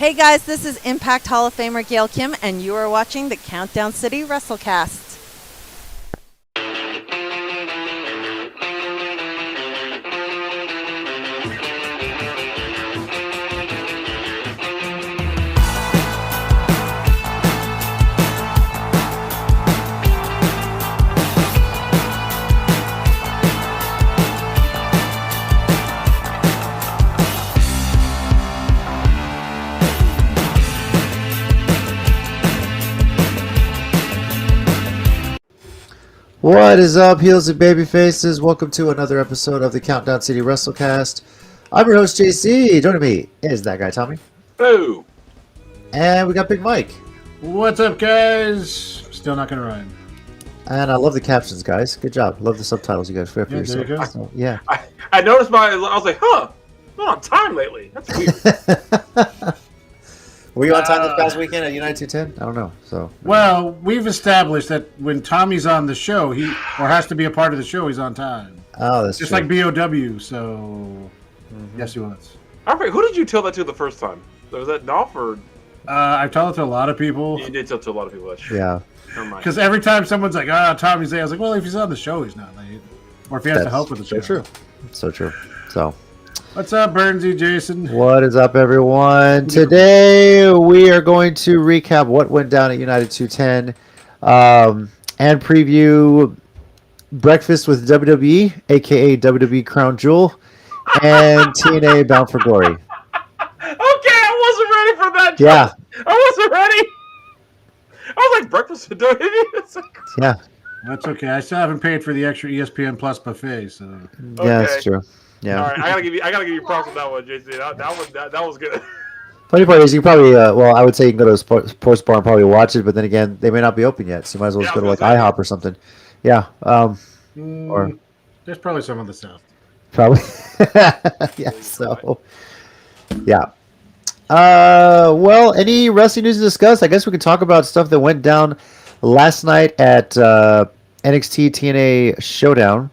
Hey guys, this is Impact Hall of Famer Gail Kim, and you are watching the Countdown City WrestleCast. What is up, heels and baby faces? Welcome to another episode of the Countdown City WrestleCast. I'm your host, JC. Joining me is that guy, Tommy. Hello. And we got Big Mike. What's up, guys? Still not gonna rhyme. And I love the captions, guys. Good job. Love the subtitles you guys for yourself. There you go. So, yeah. I noticed I was like, not on time lately. That's weird. Were you on time this past weekend at United 210? I don't know. So. Well, we've established that when Tommy's on the show, or has to be a part of the show, he's on time. Oh, that's just true. like BOW. So, yes, he was. All right, who did you tell that to the first time? Was that Dolph or? I've told it to a lot of people. You did tell it to a lot of people. That's true. Yeah. Never mind. Because every time someone's like, Tommy's late, I was like, well, if he's on the show, he's not late. Or if he has to help with the show. So true. So true. So. What's up, Burnsy, Jason? What is up, everyone? Today we are going to recap what went down at United 210 and preview Breakfast with WWE, aka WWE Crown Jewel, and TNA Bound for Glory. Okay, I wasn't ready for that. Yeah. I wasn't ready. I was like, breakfast with WWE? Yeah. That's okay. I still haven't paid for the extra ESPN Plus buffet, so. Okay. Yeah, that's true. Yeah. All right, I gotta give you props on that one, JC. That was good. Funny part is you can probably, I would say you can go to a sports bar and probably watch it, but then again, they may not be open yet, so you might as well just go to like IHOP or something. Yeah. Or there's probably some on the south. probably. Yeah. So. Yeah. Well, any wrestling news to discuss? I guess we can talk about stuff that went down last night at NXT TNA Showdown.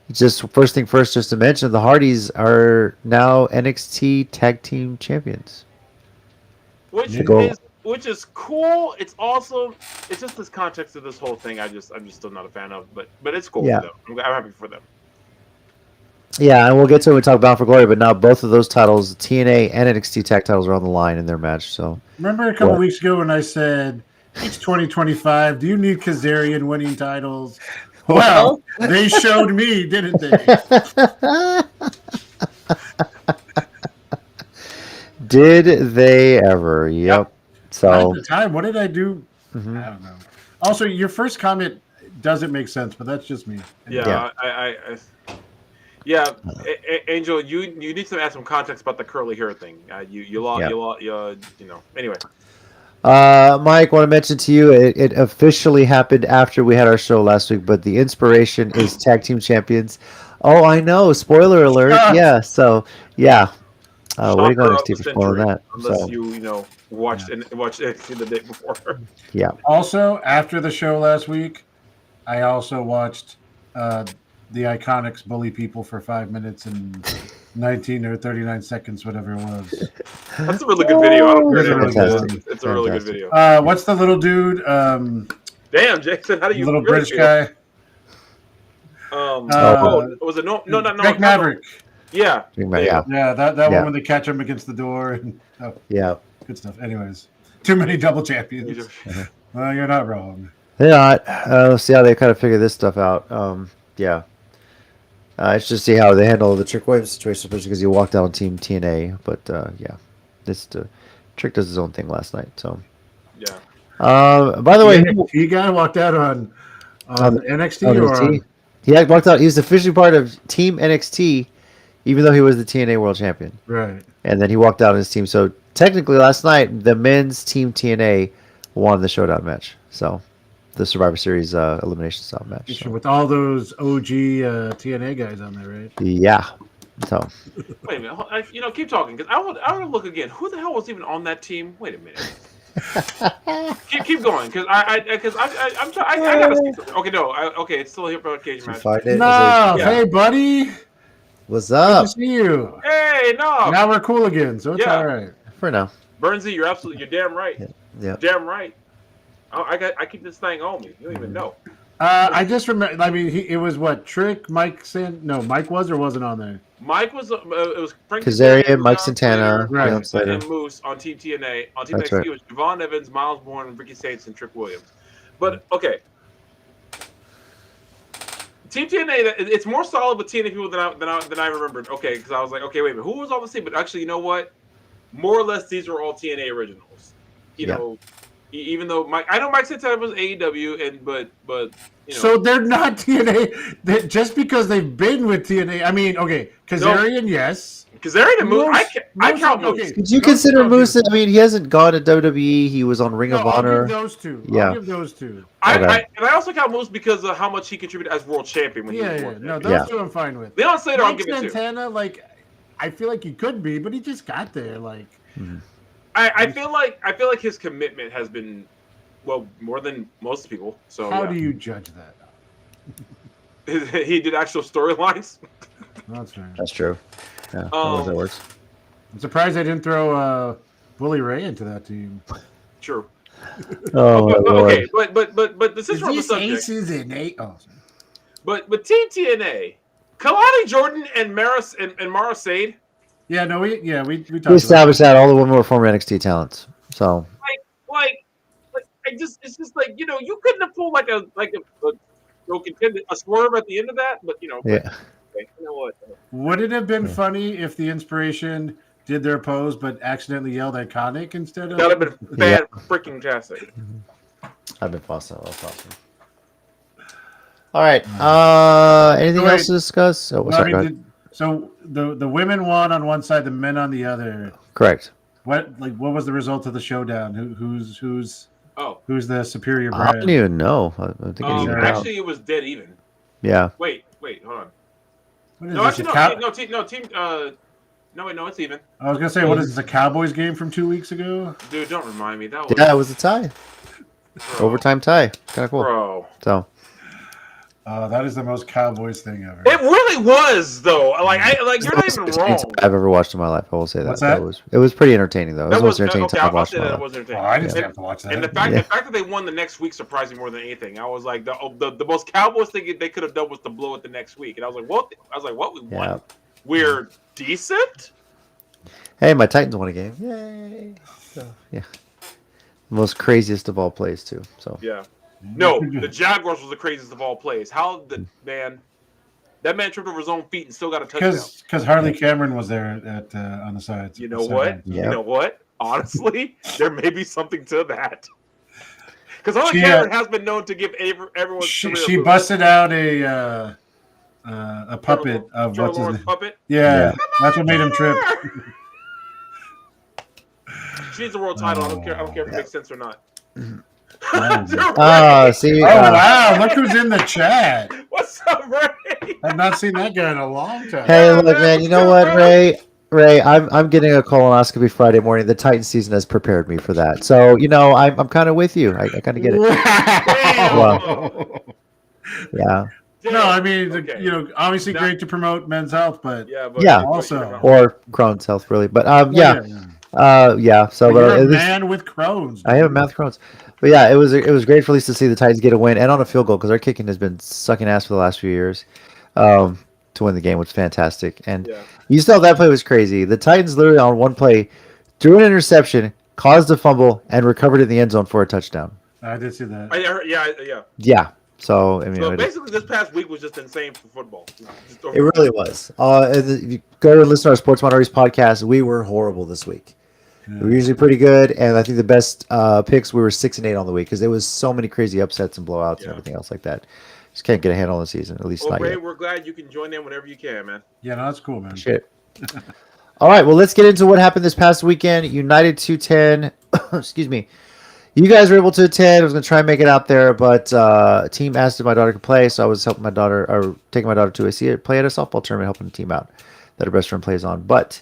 Just first thing first, just to mention, the Hardys are now NXT Tag Team Champions. Which is cool. It's just this context of this whole thing. I'm just still not a fan of, but it's cool. Yeah. For them. I'm happy for them. Yeah, and we'll get to it when we talk Bound for Glory, but now both of those titles, TNA and NXT Tag titles, are on the line in their match. So remember a couple weeks ago when I said it's 2025? Do you need Kazarian winning titles? Well, they showed me, didn't they? Did they ever? Yep. So at the time, what did I do? I don't know. Also, your first comment doesn't make sense, but that's just me. Yeah. Angel, you need to add some context about the curly hair thing. You lost, anyway. Mike, want to mention to you, it officially happened after we had our show last week, but the inspiration is Tag Team Champions. Oh, I know. Spoiler alert. Yeah. So, yeah. Way to go, NXT, for spoiling that. Unless you watched NXT the day before. Yeah. Also, after the show last week, I also watched the Iconics bully people for 5 minutes and 19 or 39 seconds, whatever it was. That's a really good video. I don't care. Fantastic. It's a really good video. What's the little dude? Damn, Jason, how do you little British guy? Was it no? Greg Maverick. Yeah. Yeah, that one when they catch him against the door. And, yeah. Good stuff. Anyways, too many double champions. Well, you're not wrong. Yeah. Let's see how they kind of figure this stuff out. Yeah. It's just see how they handle the Trick Williams situation, especially because he walked out on Team TNA. But yeah, Trick does his own thing last night. So yeah. By the way, he got walked out on NXT or NXT. He had walked out. He was officially part of Team NXT, even though he was the TNA World Champion. Right. And then he walked out on his team. So technically, last night the men's Team TNA won the Showdown match. So. The Survivor Series elimination style match. So. With all those OG TNA guys on there, right? Yeah. So. Wait a minute. Keep talking because I want to look again. Who the hell was even on that team? Wait a minute. keep going because I gotta see something. Okay, no. Okay, it's still a hip cage match. Hey, buddy. What's up? Good to see you. Hey, no. Now we're cool again, so it's all right. For now. Burnsy, you're damn right. Yeah. Damn right. I keep this thing on me. You don't even know. I just remember. I mean, it was what Trick, Mike Mike was or wasn't on there. Mike was it was Frank Kazarian, Mike John Santana, Right. Leon Slater. and Moose on Team TNA. On Team That's NXT right. it was Javon Evans, Miles Bourne, Ricky Saints, and Trick Williams. But okay, Team TNA it's more solid with TNA people than I remembered. Okay, because I was like, okay, wait a minute, who was on the team? But actually, you know what? More or less, these were all TNA originals. You know, even though I know Mike Santana was AEW, but you know. So they're not TNA. Just because they've been with TNA. I mean, okay, Kazarian, yes. Kazarian and Moose, I count Moose. Okay. Could you consider Moose? I mean, he hasn't gone to WWE. He was on Ring of Honor. I'll give those two. Yeah. I'll give those two. I also count Moose because of how much he contributed as world champion when he was world champion. No, those two I'm fine with. Leon Slater, I'll Mike give it to. Santana, like, I feel like he could be, but he just got there. Like, I feel like his commitment has been more than most people. So how do you judge that? He did actual storylines. That's fair. That's true. Yeah, that works. I'm surprised I didn't throw Bully Ray into that team. True. Oh, okay, but this is from the subject. Aces and eight. Oh, sorry. But Team TNA, Kalani Jordan and Mara Sade. Yeah, no, we talked We about established that all the women were former NXT talents. So It's just like, you know, you couldn't have pulled like a swerve at the end of that, but you know. yeah. Okay, you know what? Would it have been funny if the Inspiration did their pose but accidentally yelled iconic instead of? That would have been freaking tastic. I've been awesome. All right. Anything else to discuss? Oh, sorry, go ahead. So the women won on one side, the men on the other. Correct. What was the result of the showdown? Who's the superior I brand? don't even know. I think it evened out. Actually, it was dead even. Yeah. Wait, hold on. What is No, this, actually, it's even. I was gonna say, what is this, a Cowboys game from 2 weeks ago? Dude, don't remind me. That was Yeah, it was a tie. bro, Overtime tie. Kind of cool. bro. So. That is the most Cowboys thing ever. It really was though. Like you're not even wrong. I've ever watched in my life. I will say that. What's that? It was pretty entertaining though. It was the most entertaining time I've I'll watched say in my that it life. was entertaining. I didn't have to watch that. And the fact that they won the next week surprised me more than anything. I was like, the most Cowboys thing they could have done was to blow it the next week, and I was like, what? We won. We're decent. Hey, my Titans won a game. Yay! So, yeah. Most craziest of all plays too. So. Yeah. No, the Jaguars was the craziest of all plays. How that man tripped over his own feet and still got a touchdown. Because Harley Cameron was there at on the sides. You know what? Yeah. You know what? Honestly, there may be something to that. Because Harley Cameron has been known to give everyone. She busted out a puppet of Trevor what's his Lawrence name? puppet. Yeah, that's what made him trip. She needs a world title. I don't care if it makes sense or not. See. Oh wow! Look who's in the chat. What's up, Ray? I've not seen that guy in a long time. Hey, look, man. You know what, Ray? I'm getting a colonoscopy Friday morning. The Titan season has prepared me for that. So you know, I'm kind of with you. I kind of get it. Wow. Yeah. No, I mean, Okay. you know, obviously great to promote men's health, but Yeah. also Or Crohn's health, really. But yeah. So, But you're at a least man with Crohn's. I have a mouth Crohn's. But yeah, it was great for at least to see the Titans get a win and on a field goal because our kicking has been sucking ass for the last few years. To win the game was fantastic, and you saw that play was crazy. The Titans literally on one play threw an interception, caused a fumble, and recovered in the end zone for a touchdown. I did see that. Yeah. Yeah. So I mean, So basically, this past week was just insane for football. it really was. If you go and listen to our Sports Minorities podcast, we were horrible this week. We were usually pretty good, and I think the best picks we were 6-8 on the week because there was so many crazy upsets and blowouts and everything else like that. Just can't get a handle on the season, at least not Ray, yet. we're glad you can join in whenever you can, man. Yeah, no, that's cool, man. Shit. All right, well, let's get into what happened this past weekend. United 210. Excuse me. You guys were able to attend. I was going to try and make it out there, but a team asked if my daughter could play, so I was helping my daughter, or taking my daughter to play at a softball tournament, helping the team out that her best friend plays on. But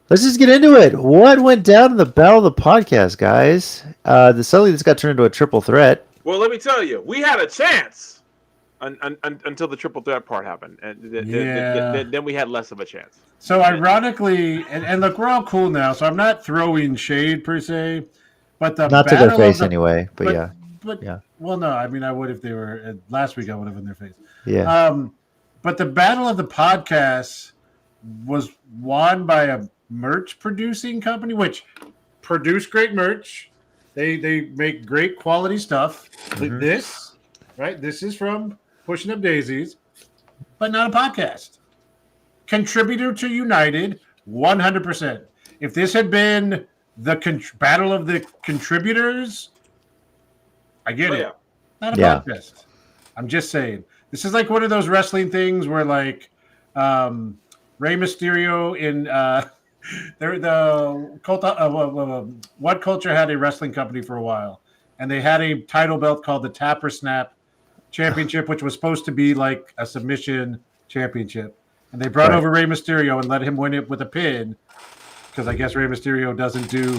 let's just get into it. What went down in the battle of the podcast, guys? Suddenly this got turned into a triple threat. Well, let me tell you, we had a chance. until the triple threat part happened, and Yeah. then we had less of a chance. So ironically, and look, we're all cool now, so I'm not throwing shade per se, but the Not to their battle face of the, anyway, but yeah. but Yeah. well, no, I mean I would if they were last week. I would have in their face. Yeah. But the battle of the podcasts was won by a merch producing company, which produce great merch. They make great quality stuff. Like this, right? This is from Pushing Up Daisies, but not a podcast. Contributor to United, 100%. If this had been the battle of the contributors, I get Oh, it. yeah. Not a Yeah. podcast. I'm just saying. This is like one of those wrestling things where, like, Rey Mysterio in the cult. What Culture had a wrestling company for a while, and they had a title belt called the Tapper Snap Championship, which was supposed to be like a submission championship. And they brought over Rey Mysterio and let him win it with a pin because I guess Rey Mysterio doesn't do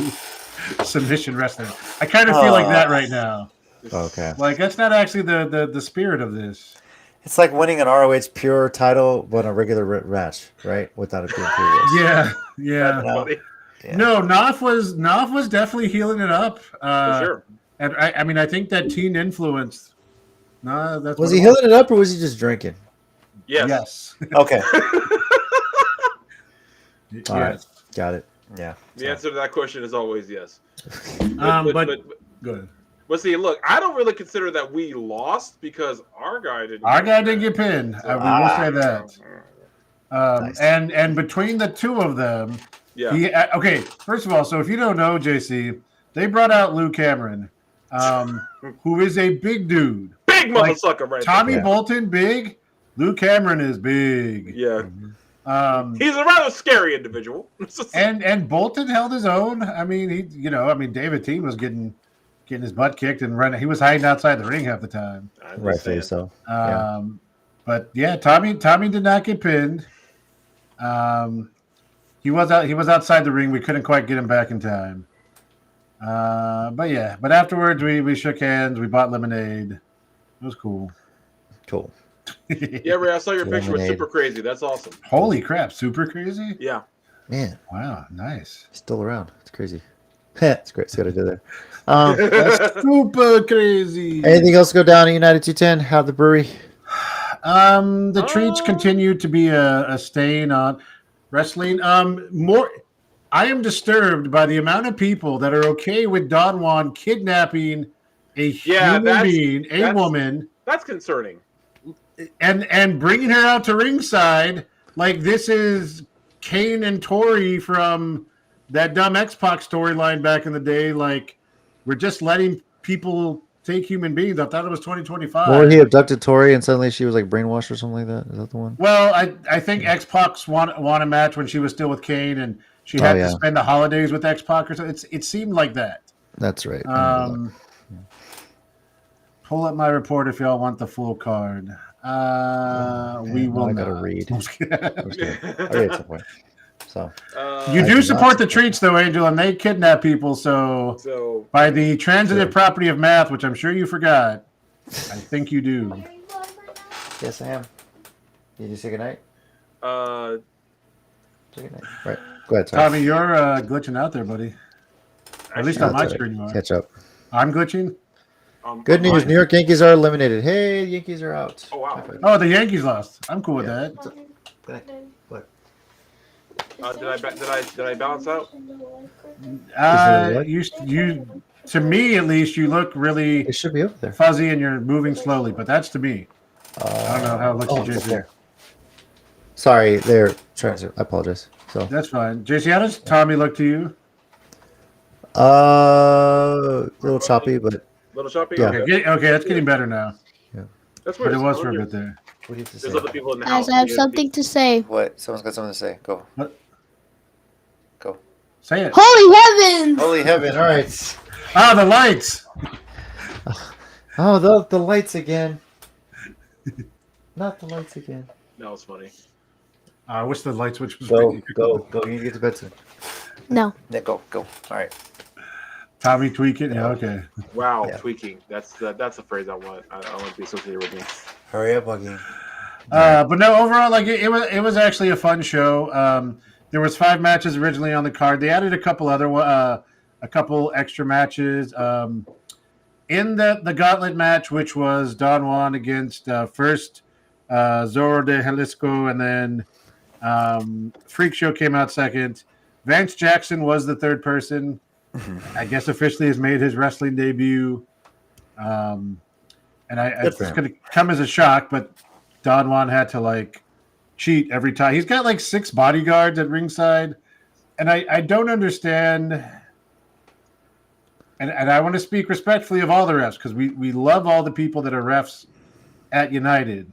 submission wrestling. I kind of feel like that right now. Okay. Like that's not actually the spirit of this. It's like winning an ROH pure title, but a regular match, right? Without it being previous. Yeah. That's funny. Yeah. No, Knopf was definitely healing it up. For sure. And I mean, I think that teen influenced. No, that's Was what he healing it up or was he just drinking? Yes. Yes. Okay. Yes. All right. Got it. Yeah. The answer to that question is always yes. But good. But see, look, I don't really consider that we lost because our guy didn't. Our guy didn't get pinned. We will say that. Nice. And between the two of them, yeah. Okay. First of all, so if you don't know, JC, they brought out Lou Cameron, who is a big dude, Big motherfucker, right? Tommy there. Bolton, big. Lou Cameron is big. Yeah. Mm-hmm. He's a rather scary individual. And Bolton held his own. I mean, David Teen was getting his butt kicked and running. He was hiding outside the ring half the time. Rightfully so. But yeah, Tommy did not get pinned. He was outside the ring. We couldn't quite get him back in time. But afterwards we shook hands. We bought lemonade. It was cool. Cool. Yeah, Ray, I saw your picture with Lemonade. Super Crazy. That's awesome. Holy crap! Super crazy. Yeah. Man, Wow, nice. still around. It's crazy. It's great. See what I did there. That's super crazy. Anything else go down at United 210? How the brewery? The treats continue to be a stain on wrestling. I am disturbed by the amount of people that are okay with Don Juan kidnapping a human being, a woman. That's concerning. And bringing her out to ringside like this is Kane and Tori from that dumb X-Pac storyline back in the day. Like, we're just letting people take human beings. I thought it was 2025. Or he abducted Tori and suddenly she was like brainwashed or something like that. Is that the one? Well, I think X-Pac won a match when she was still with Kane, and she had to spend the holidays with X-Pac or something. It seemed like that. That's right. Pull up my report if y'all want the full card. We will I not. gotta read. I'm just kidding. I'll read at some point. So you do support the treats, though, Angel, and they kidnap people. So by the transitive property of math, which I'm sure you forgot, I think you do. yes, I am. Did you say goodnight? Say goodnight. Right. Go ahead, sorry. Tommy, you're glitching out there, buddy. At least on my screen, you are. Catch up. I'm glitching. Good news. New York Yankees are eliminated. Hey, the Yankees are out. Oh, wow. Oh, the Yankees lost. I'm cool with that. Did I balance out? You to me at least, you look really It should be over there. fuzzy and you're moving slowly, but that's to me. I don't know how it looks to it's up JC. there. Sorry, they're trying to. I apologize. So, That's fine. JC, how does Tommy look to you? a little choppy, but Little shopping? Yeah. Okay, that's getting better now. That's But weird. it was for a bit there. what do you have to There's say? other people in the house. Guys, I have something to say. What? Someone's got something to say. Go. What? Go. Say it. Holy heavens! Holy heaven! All right. Ah, the lights. Oh, the lights again. Not the lights again. That was funny. I wish the light switch was Go. ready. You need to get to bed soon. No. Yeah, go. All right. Tommy tweak it. Yeah, okay. Wow, Yeah. tweaking. That's the phrase I want. I want to be associated with me. Hurry up, Joaquin. But no, overall, like it was actually a fun show. There was 5 matches originally on the card. They added a couple extra matches. In the gauntlet match, which was Don Juan against first Zorro de Jalisco, and then Freak Show came out second. Vance Jackson was the third person. I guess officially has made his wrestling debut. And it's going to come as a shock, but Don Juan had to like cheat every time. He's got like 6 bodyguards at ringside, and I don't understand. And I want to speak respectfully of all the refs because we love all the people that are refs at United.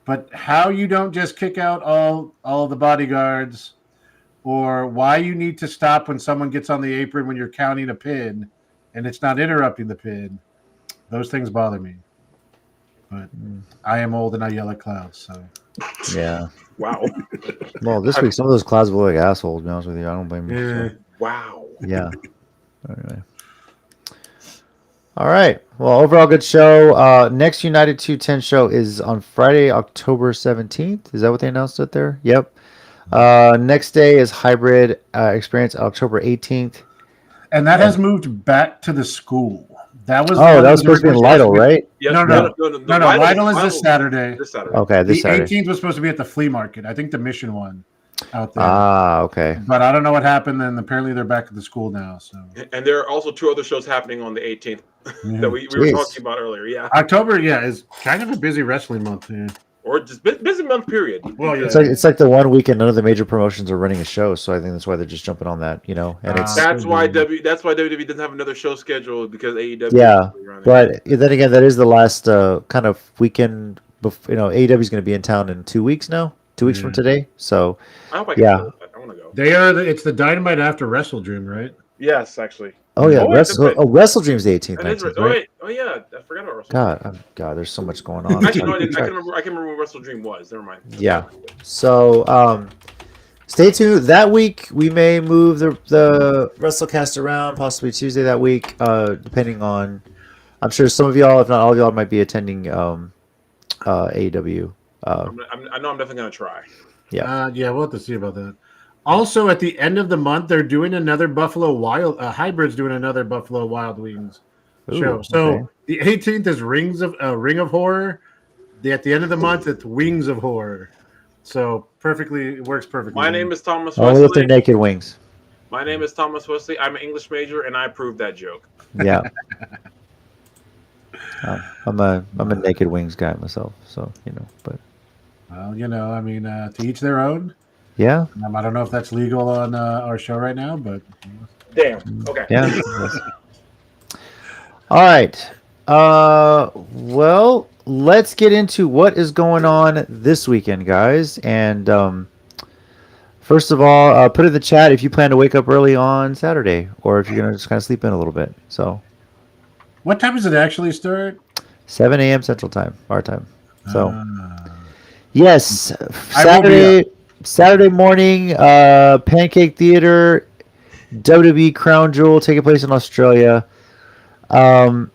But how you don't just kick out all the bodyguards, or why you need to stop when someone gets on the apron when you're counting a pin and it's not interrupting the pin, those things bother me. But I am old and I yell at clouds, so. Yeah. Wow. Well, this week some of those clouds look like assholes, to be honest with you. I don't blame you. Yeah. So. Wow. Yeah. Anyway. All right. Well, overall good show. Next United 210 show is on Friday, October 17th. Is that what they announced it there? Yep. Next day is Hybrid Experience, October 18th. And that has moved back to the school. That was that was supposed to be in Lytle, right? Yeah, No. Lytle is this Saturday. This Saturday. Okay, this The Saturday. 18th was supposed to be at the flea market. I think the Mission one out there. Okay. But I don't know what happened, and apparently they're back at the school now. So. And there are also 2 other shows happening on the 18th that we were talking about earlier. Yeah. October, is kind of a busy wrestling month. Yeah. Or just busy month period. Well, yeah. It's like the one weekend none of the major promotions are running a show, so I think that's why they're just jumping on that, And it's That's why WWE doesn't have another show scheduled because AEW. Yeah, but then again, that is the last kind of weekend. AEW is going to be in town in 2 weeks now. 2 weeks from today. So I hope I can go. I want to go. It's the Dynamite after Wrestle Dream, right? Yes, actually. Oh yeah, Wrestle Dream's the 18th. Right. Oh yeah, I forgot about Wrestle. God, there's so much going on. Actually, no, I can remember when Wrestle Dream was. Never mind. Yeah. So stay tuned. That week we may move the WrestleCast around, possibly Tuesday that week, depending on. I'm sure some of y'all, if not all of y'all, might be attending AEW. I know I'm definitely gonna try. Yeah. We'll have to see about that. Also, at the end of the month, they're doing another Hybrid's doing another Buffalo Wild Wings show. So the 18th is Ring of Horror. At the end of the month, it's Wings of Horror. So it works perfectly. My name is Thomas Wesley. Only with their naked wings. My name is Thomas Wesley. I'm an English major, and I approve that joke. Yeah. I'm a naked wings guy myself, so but. Well, to each their own. Yeah. I don't know if that's legal on our show right now, but damn. Okay. Yeah. All right. Well, let's get into what is going on this weekend, guys. And first of all, put in the chat if you plan to wake up early on Saturday, or if you're gonna just kind of sleep in a little bit. So, what time does it actually start? 7 a.m. Central Time, our time. So, yes, Saturday morning, Pancake Theater, WWE Crown Jewel taking place in Australia. And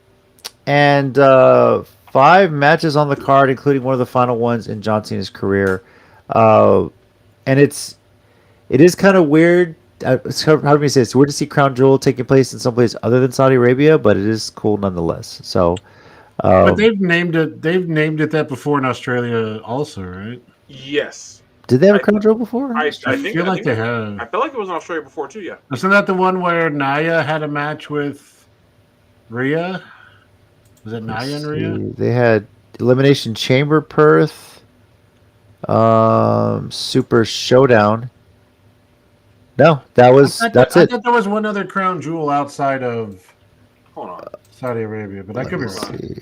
5 matches on the card, including one of the final ones in John Cena's career. And it is kind of weird. How do we say it? It's weird to see Crown Jewel taking place in someplace other than Saudi Arabia, but it is cool nonetheless. So, but they've named it that before in Australia, also, right? Yes. Did they have a Crown Jewel before? I feel like they have. I feel like it was in Australia before too. Yeah. Wasn't that the one where Naya had a match with Rhea? Was it Naya and Rhea? They had Elimination Chamber Perth, Super Showdown. No, that's it. I thought there was one other Crown Jewel outside of Saudi Arabia, but I could be wrong.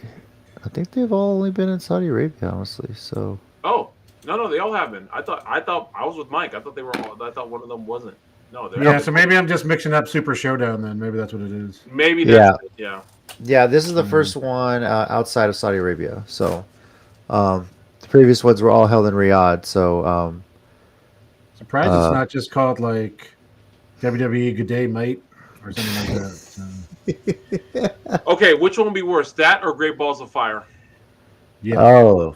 I think they've all only been in Saudi Arabia, honestly. So. Oh no, they all have been. I thought I was with Mike. I thought they were all. I thought one of them wasn't. No, yeah. So maybe I'm just mixing up Super Showdown then. Maybe that's what it is. Maybe that's it. Yeah. Yeah, this is the first one outside of Saudi Arabia. So, the previous ones were all held in Riyadh. So, surprised it's not just called like WWE Good Day Mate or something like that. So. Okay, which one would be worse, that or Great Balls of Fire? Yeah. Oh,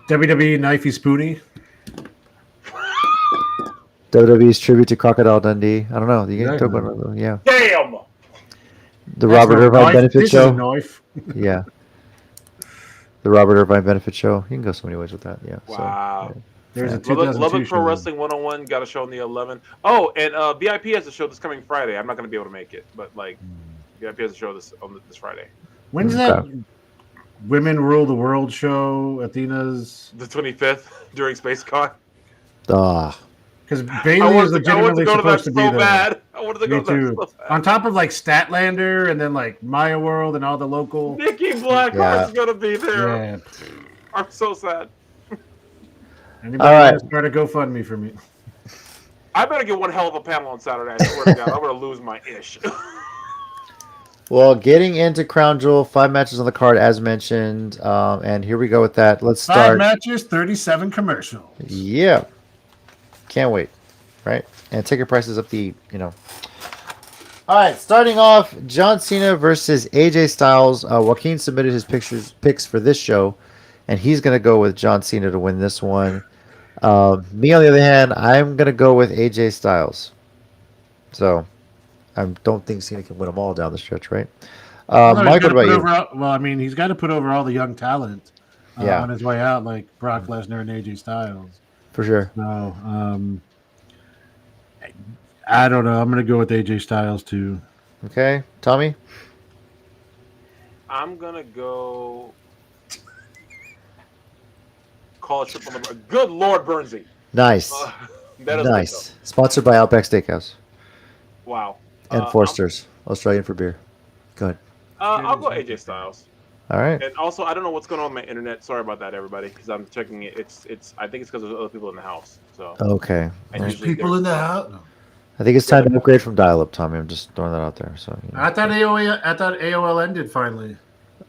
WWE Knifey Spoony. WWE's tribute to Crocodile Dundee. I don't know. You can talk Exactly. about yeah. Damn. The That's Robert not a Irvine knife. benefit This is a show. knife. Yeah. The Robert Irvine benefit show. You can go so many ways with that. Yeah. Wow. So, There's a Lubbock 2002 Pro show. Wrestling 101 got a show on the 11th. Oh, and VIP has a show this coming Friday. I'm not going to be able to make it, but like VIP has a show this Friday. When's that Women Rule the World show? Athena's The 25th during SpaceCon. because Bailey is I wanted to legitimately go to that supposed to be so there. bad. I wanted to go Me to that too. so bad. On top of like Statlander and then like Maya World and all the local. Nikki Blackheart's going to be there. Yeah. I'm so sad. Anybody All right. want to start a GoFundMe for me? I better get one hell of a panel on Saturday. I swear to God, I'm going to lose my ish. well, getting into Crown Jewel, 5 matches on the card as mentioned, and here we go with that. Let's 5 start. matches, 37 commercials. Yeah, can't wait, right? And ticket prices up the All right, starting off, John Cena versus AJ Styles. Joaquin submitted his picks for this show, and he's gonna go with John Cena to win this one. Me, on the other hand, I'm going to go with AJ Styles. So, I don't think Cena can win them all down the stretch, right? Mike, what about you? He's got to put over all the young talent Yeah. on his way out, like Brock Lesnar and AJ Styles. For sure. So, I don't know. I'm going to go with AJ Styles, too. Okay. Tommy? I'm going to go... Call a triple number. Good Lord, Bernsey. Nice. That is nice. Sponsored by Outback Steakhouse. Wow. And Forster's, Australian for beer. Go ahead. I'll go AJ Styles. All right. And also, I don't know what's going on with my internet. Sorry about that, everybody, because I'm checking it. It's. I think it's because there's other people in the house. So. Okay. There's people in the house. I think it's time to upgrade from dial-up, Tommy. I'm just throwing that out there. So. I thought AOL ended finally.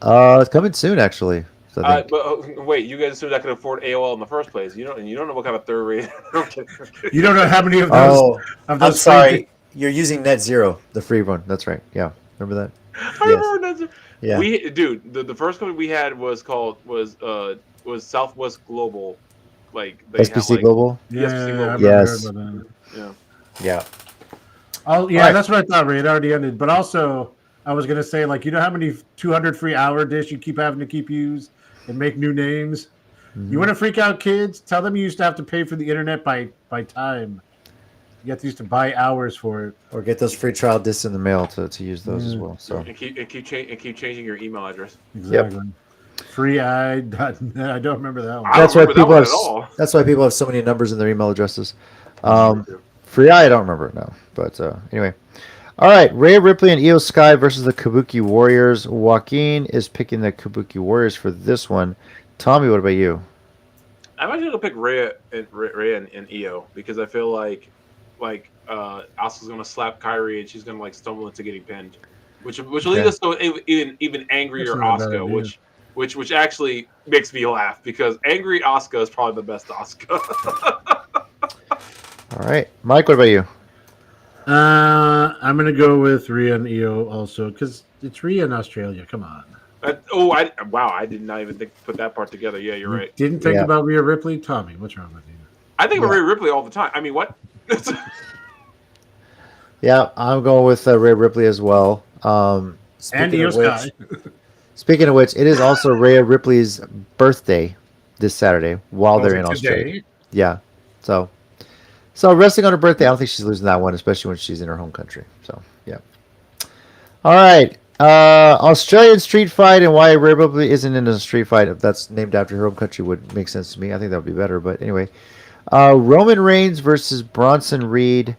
It's coming soon, actually. So but wait, you guys assumed I could afford AOL in the first place. You don't know what kind of third rate. You don't know how many of those. Oh, I'm sorry. You're using Net Zero, the free one. That's right. Yeah, remember that? I remember Net Zero. Yeah. The first company we had was Southwest Global, like SPC Global. Yeah, SPC Global. Yes. Yeah. Oh yeah, Right. that's what I thought. Ray, it already ended. But also, I was gonna say, like, you know how many 200 free hour dish you keep having to keep use and make new names. You want to freak out kids? Tell them you used to have to pay for the internet by time. You have to used to buy hours for it, or get those free trial discs in the mail to use those as well. So and keep changing your email address. Exactly. Free I don't remember that one. that's why people have. At all. That's why people have so many numbers in their email addresses. Free I don't remember it now, but anyway. All right, Rhea Ripley and Io Sky versus the Kabuki Warriors. Joaquin is picking the Kabuki Warriors for this one. Tommy, what about you? I'm actually gonna pick Rhea and Io because I feel like Asuka's gonna slap Kyrie and she's gonna stumble into getting pinned, which will lead us to even angrier Asuka, which actually makes me laugh because angry Asuka is probably the best Asuka. All right, Mike, what about you? I'm gonna go with Rhea and Io also because it's Rhea in Australia. Come on. I did not even put that part together. Yeah, you're right. Didn't think about Rhea Ripley, Tommy. What's wrong with you? I think about Rhea Ripley all the time. I mean, what? Yeah, I'm going with Rhea Ripley as well. And Io Sky. Speaking of which, it is also Rhea Ripley's birthday this Saturday while they're in Australia. Yeah, so wrestling on her birthday, I don't think she's losing that one, especially when she's in her home country. So yeah. All right, Australian street fight and why Rhea Ripley isn't in a street fight if that's named after her home country would make sense to me. I think that would be better, but anyway. Roman Reigns versus Bronson Reed.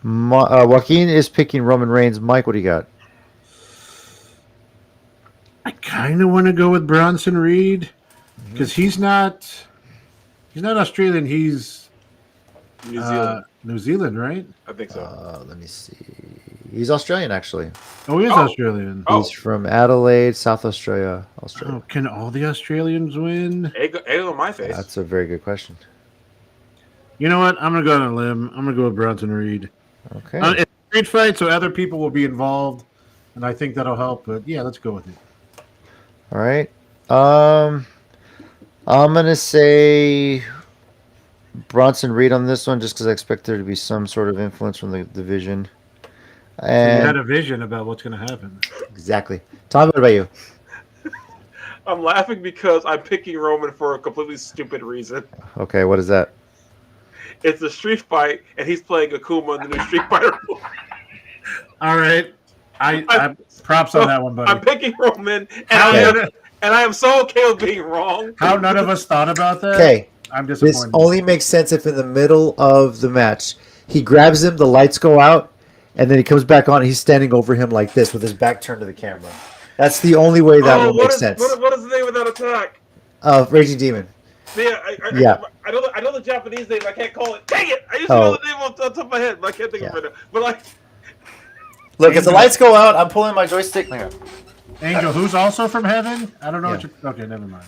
Joaquin is picking Roman Reigns. Mike, what do you got? I kind of want to go with Bronson Reed because he's not Australian. He's New Zealand. New Zealand, right? I think so. Let me see. He's Australian, actually. Oh, he is Australian. He's from Adelaide, South Australia. Oh, can all the Australians win? Egg on my face. That's a very good question. You know what? I'm going to go on a limb. I'm going to go with Bronson Reed. Okay. It's a street fight, so other people will be involved, and I think that'll help. But, yeah, let's go with it. All right. I'm gonna say Bronson Reed on this one, just because I expect there to be some sort of influence from the division. So you had And a vision about what's going to happen. exactly. Tom, what about you? I'm laughing because I'm picking Roman for a completely stupid reason. Okay, what is that? It's a street fight, and he's playing Akuma in the new Street Fighter. All right. I props on that one, buddy. I'm picking Roman, and How I am so okay with being wrong. How none of us thought about that? Okay, I'm this disappointed. only makes sense if in the middle of the match he grabs him, the lights go out, and then he comes back on. And he's standing over him like this with his back turned to the camera. That's the only way that will make sense. What is the name of that attack? Raging Demon. Yeah, Yeah. I know the Japanese name. I can't call it. Dang it! I used to Oh. know the name off the top of my head, but I can't think of it right now. But like, Look, if the lights go out, I'm pulling my joystick. Hang on. Angel, who's also from heaven? I don't know Yeah. what you're. Okay, never mind.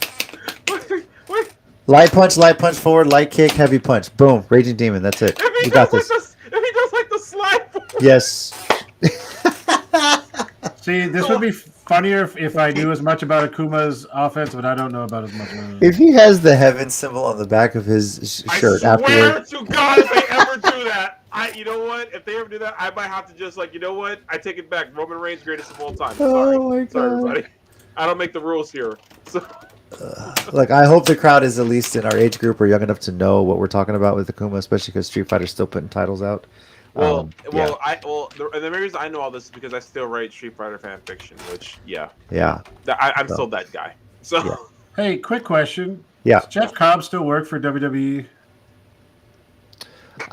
what? Light punch forward, light kick, heavy punch. Boom. Raging Demon. That's it. If he You got does this. if he does like the slide forward. Yes. See, this would be funnier if I knew as much about Akuma's offense, but I don't know about as much. If he has the heaven symbol on the back of his shirt I swear afterward. to God, if they ever do that, you know what? If they ever do that, I might have to just like, you know what? I take it back. Roman Reigns, greatest of all time. Sorry, Oh my sorry, God. everybody. I don't make the rules here. So, Look, I hope the crowd is at least in our age group or young enough to know what we're talking about with Akuma, especially because Street Fighter's still putting titles out. the main reason I know all this is because I still write Street Fighter fan fiction, which yeah. I'm still that guy. So. Yeah. Hey, quick question. Yeah. Does Jeff Cobb still work for WWE?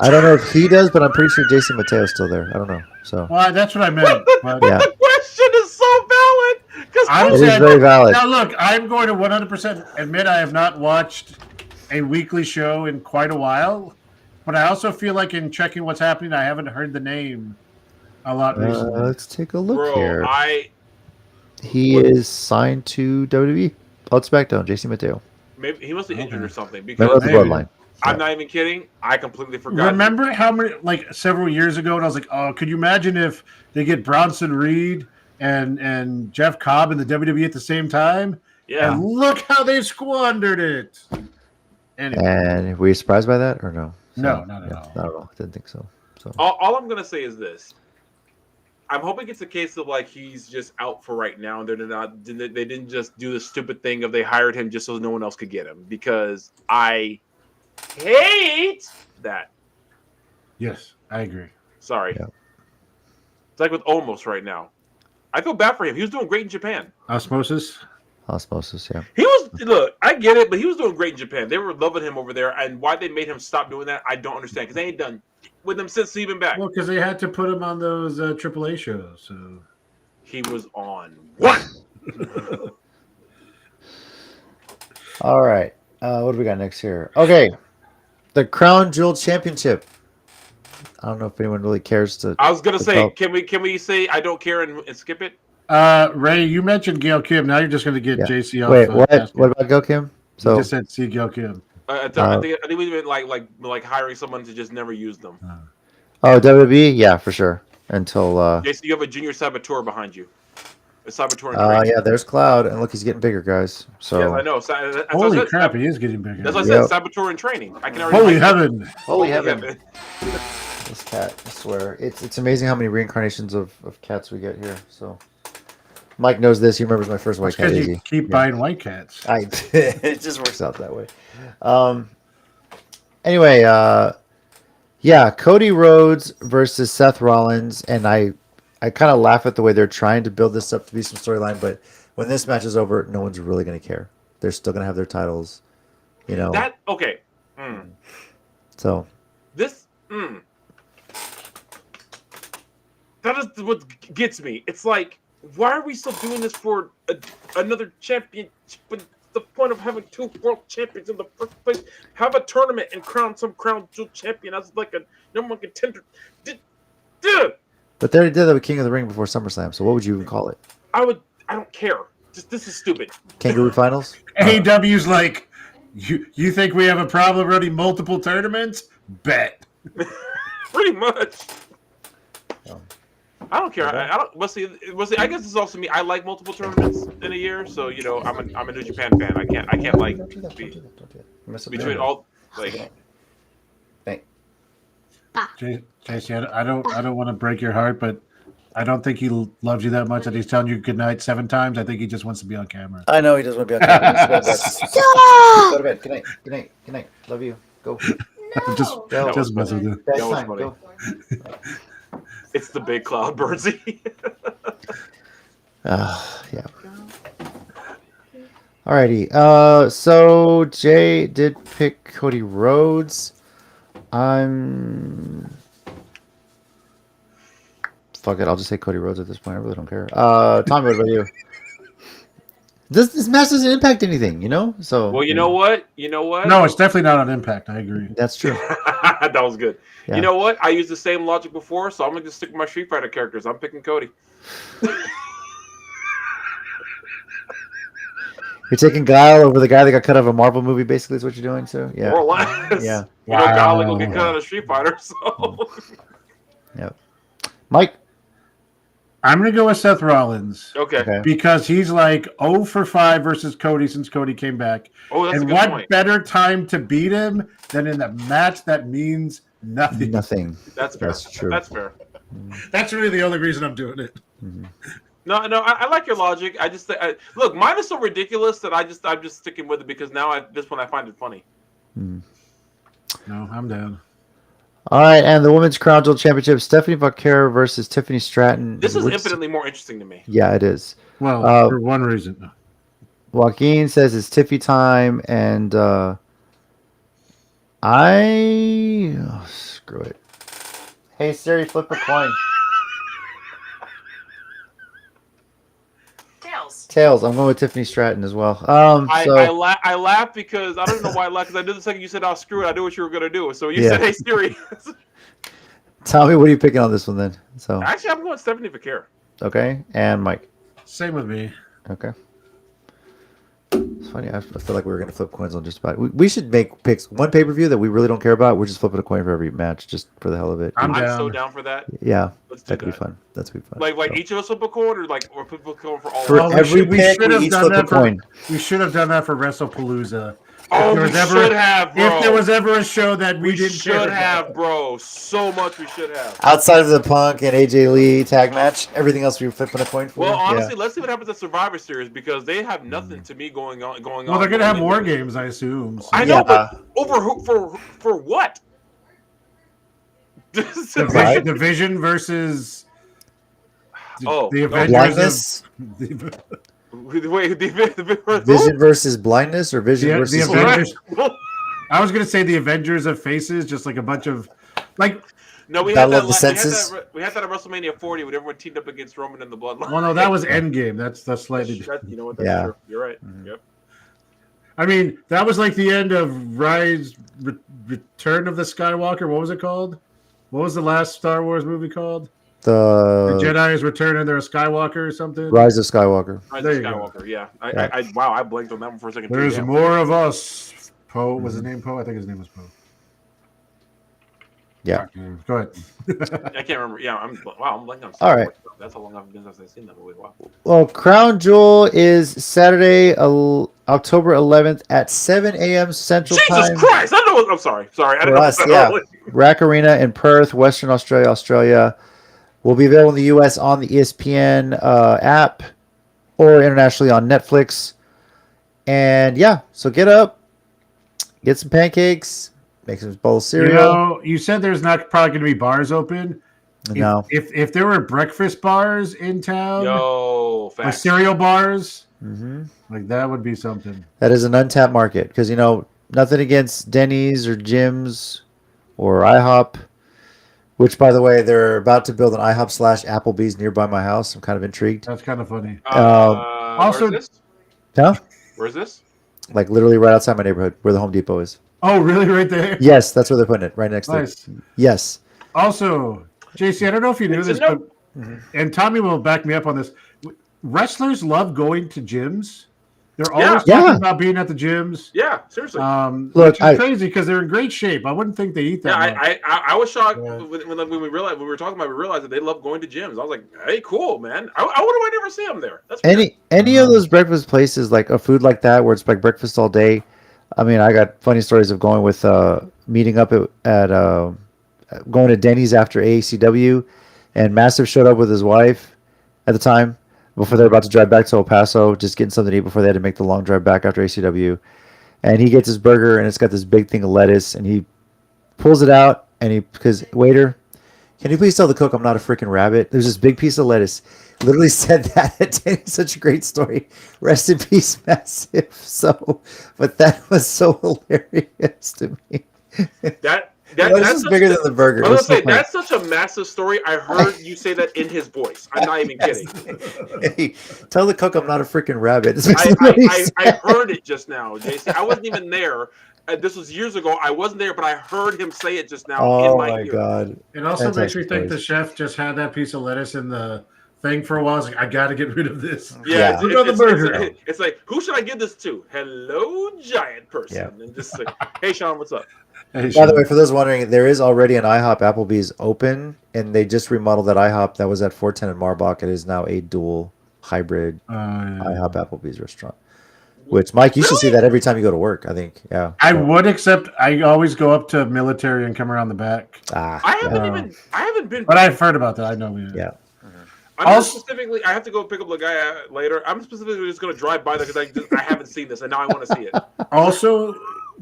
I don't know if he does, but I'm pretty sure Jason Mateo's still there. I don't know. So Well, that's what I meant. But Yeah. The question is so valid. I it was is saying- very valid. Now, look, I'm going to 100% admit I have not watched a weekly show in quite a while, but I also feel like in checking what's happening, I haven't heard the name a lot recently. Let's take a look Bro, here. He is signed to WWE. Oh, it's SmackDown. Jason Mateo. maybe he must be injured Okay. or something Member because of the Maybe. Bloodline. I'm not even kidding. I completely forgot. Remember how many, like several years ago, and I was like, oh, could you imagine if they get Bronson Reed and Jeff Cobb in the WWE at the same time? Yeah. And look how they squandered it. Anyway, And were you surprised by that or no? No, not at all. Not at all. Didn't think so. All I'm gonna say is this. I'm hoping it's a case of like he's just out for right now, and they didn't just do the stupid thing of they hired him just so no one else could get him, because I hate that. yes, I agree. Sorry. Yeah. It's like with Omos right now. I feel bad for him. He was doing great in Japan. Osmosis. Osmosis, yeah. He was, look, I get it, but he was doing great in Japan. They were loving him over there, and why they made him stop doing that, I don't understand, because they ain't done with him since he's been back. Well, because they had to put him on those AAA shows. So He was on what? All right. What do we got next here? Okay. The Crown Jewel Championship. I don't know if anyone really cares to. I was gonna say, belt. can we say I don't care and skip it? Ray, you mentioned Gail Kim. Now you're just going to get Yeah. JC off. Wait, what? task. What about Go Kim? You So just said see Gail Kim. I think we meant like hiring someone to just never use them. WWE, yeah, for sure. Until Jason, you have a junior saboteur behind you. A saboteur in training. yeah, there's Cloud, and look, he's getting bigger, guys. So Yes, I know. That's what I Holy said. crap, he is getting bigger. That's what I said. Yep. Saboteur in training. I can already. Holy heaven. holy heaven, this cat! I swear, it's amazing how many reincarnations of cats we get here. So Mike knows this. He remembers my first white cat. Because you Iggy. keep buying white cats. It just works out that way. Anyway, yeah, Cody Rhodes versus Seth Rollins, and I kind of laugh at the way they're trying to build this up to be some storyline, but when this match is over, no one's really going to care. They're still going to have their titles, you know. That okay. So This. That is what gets me. It's like, why are we still doing this for another championship? But the point of having two world champions in the first place, have a tournament and crown some crown jewel champion as like a number one contender. Dude, but they already did that with King of the Ring before SummerSlam. So what would you even call it? I don't care. Just this is stupid. Kangaroo Finals? AEW's like, you think we have a problem running multiple tournaments? Bet. Pretty much. I don't care. I don't. Well, see, I guess it's also me. I like multiple tournaments in a year, so I'm a New Japan fan. I can't like Don't do that. be, Don't do that. Don't do that. Mess up the between other. all like. Thank. JC, I don't want to break your heart, but I don't think he loves you that much that he's telling you good night 7 times. I think he just wants to be on camera. I know he doesn't want to be on camera. Go to bed. Stop! Go to bed. Good night. Good night. Good night. Love you. Go. just Go. just mess with you. Best That was time. funny. Go. It's the big cloud, Birdsey. Yeah. Alrighty. So Jay did pick Cody Rhodes. Fuck it. I'll just say Cody Rhodes at this point. I really don't care. Tommy, what about you? This match doesn't impact anything, So Well, you know what? You know what? No, it's definitely not on Impact. I agree. that's true. That was good. Yeah. You know what? I used the same logic before, so I'm gonna just stick with my Street Fighter characters. I'm picking Cody. You're taking Guile over the guy that got cut out of a Marvel movie. Basically, is what you're doing. So yeah. More or less. Yeah. You know, Guile will get Wow. cut out of Street Fighter, so. Yep. Mike. I'm going to go with Seth Rollins Okay. because he's like 0 for 5 versus Cody since Cody came back. Oh, that's a And good what point. better time to beat him than in a match that means nothing? Nothing. That's fair. That's true. That's fair. That's really the only reason I'm doing it. No, I like your logic. I just look, mine is so ridiculous that I'm just sticking with it because now this one I find it funny. No, I'm down. All right, and the Women's Crown Jewel Championship: Stephanie Vaquero versus Tiffany Stratton. This is Which- infinitely more interesting to me. Yeah, it is. Well, Uh, for one reason. Joaquin says it's Tiffy time, and screw it. Hey Siri, flip a coin. Tails. I'm going with Tiffany Stratton as well. I laughed because I don't know why I laughed because I knew the second you said, "Oh, screw it," I knew what you were gonna do. So you Yeah. said, "Hey Siri." Tommy, what are you picking on this one then? So Actually, I'm going Stephanie Vaquero. okay, and Mike. Same with me. Okay. It's funny. I feel like we were going to flip coins on just about. We should make picks. One pay per view that we really don't care about. We're just flipping a coin for every match, just for the hell of it. I'm I'm down. so down for that. Yeah, Let's do that could be that. fun. That's be fun. Like So, each of us flip a coin, or flip a coin for all. for of us? every pick, we each flip a coin. We should have done that for WrestlePalooza. Oh, there we was ever- should have, bro. If there was ever a show that we didn't should care have, about. bro. So much we should have. Outside of the Punk and AJ Lee tag match, everything else we were flipping a coin for. Well, Yeah. honestly, let's see what happens at Survivor Series because they have nothing to me going on. Well, they're gonna have more games, I assume. So. I know, Yeah. but over for what? Right. Division versus Oh, the no. Avengers. Blindness, Wait, vision versus blindness, or vision The versus Avengers. I was gonna say the Avengers of Faces, just like a bunch of like. No, we had Battle that. of the Senses? We had that at WrestleMania 40 when everyone teamed up against Roman and the Bloodline. Well, no, that was Endgame. That's slightly. You know what? That's Yeah. true. You're right. Mm-hmm. Yep. I mean, that was like the end of Return of the Skywalker. What was it called? What was the last Star Wars movie called? The the Jedi's Return and they're a Skywalker or something. Rise of Skywalker. Rise There of you go. Skywalker. Yeah. Yeah. I blanked on that one for a second. too. There's Yeah. more of us. Poe was his name. Poe. I think his name was Poe. Yeah. Go ahead. I can't remember. Yeah, I'm blanking on. All right. That's how long I've been since I've seen that movie. Wow. Well, Crown Jewel is Saturday, October 11th at 7 a.m. Central Jesus Time. Christ! I know. I'm sorry. Sorry. I For didn't know us, that yeah. early. Rack Arena in Perth, Western Australia, Australia. Will be available in the U.S. on the ESPN app or internationally on Netflix. And yeah, so get up, get some pancakes, make some bowl of You cereal. know, you said there's not probably going to be bars open. No. If there were breakfast bars in town, Yo, or facts. cereal bars, Hmm. like that would be something. That is an untapped market because, nothing against Denny's or Jim's or IHOP, which, by the way, they're about to build an IHOP / Applebee's nearby my house. I'm kind of intrigued. That's kind of funny. Also, also- Huh? where's this? Like literally right outside my neighborhood where the Home Depot is. Oh, really? Right there? Yes, that's where they're putting it, right next to Nice. it. Yes. Also, JC, I don't know if you knew It's a this, note. but and Tommy will back me up on this. Wrestlers love going to gyms They're always Yeah. talking about being at the gyms. Yeah, seriously. Look, Which is crazy because they're in great shape. I wouldn't think they eat that much. I was shocked Yeah. when we realized when we were talking about it, we realized that they love going to gyms. I was like, hey, cool, man. Why do I never see them there? That's weird. Any of those breakfast places, like a food like that, where it's like breakfast all day. I mean, I got funny stories of going with meeting up at going to Denny's after ACW, and Massive showed up with his wife at the time before they were about to drive back to El Paso, just getting something to eat before they had to make the long drive back after ACW. And he gets his burger, and it's got this big thing of lettuce, and he pulls it out, and because waiter, can you please tell the cook I'm not a freaking rabbit? There's this big piece of lettuce. Literally said that at Denny's. Such a great story. Rest in peace, Massive. So, but that was so hilarious to me. That's bigger than the burger. I was gonna say that's such a massive story. I heard you say that in his voice. I'm not even kidding. Hey, tell the cook I'm not a freaking rabbit. I heard it just now, JC. I wasn't even there. This was years ago. I wasn't there, but I heard him say it just now in my ear. God! It also makes me think the chef just had that piece of lettuce in the thing for a while. I was like, I got to get rid of this. Yeah, burger. It's like, who should I give this to? Hello, giant person. Yeah. And just like, hey, Sean, what's up? Hey, By the way, for those wondering, there is already an IHOP Applebee's open, and they just remodeled that IHOP that was at 410 in Marbach. It is now a dual hybrid IHOP Applebee's restaurant. Which, Mike, you should see that every time you go to work, I think. Yeah. I would, except I always go up to military and come around the back. I haven't been. But I've heard about that. I know. Yeah. I'm specifically. I have to go pick up the guy later. I'm specifically just going to drive by there because I haven't seen this and now I want to see it. Also,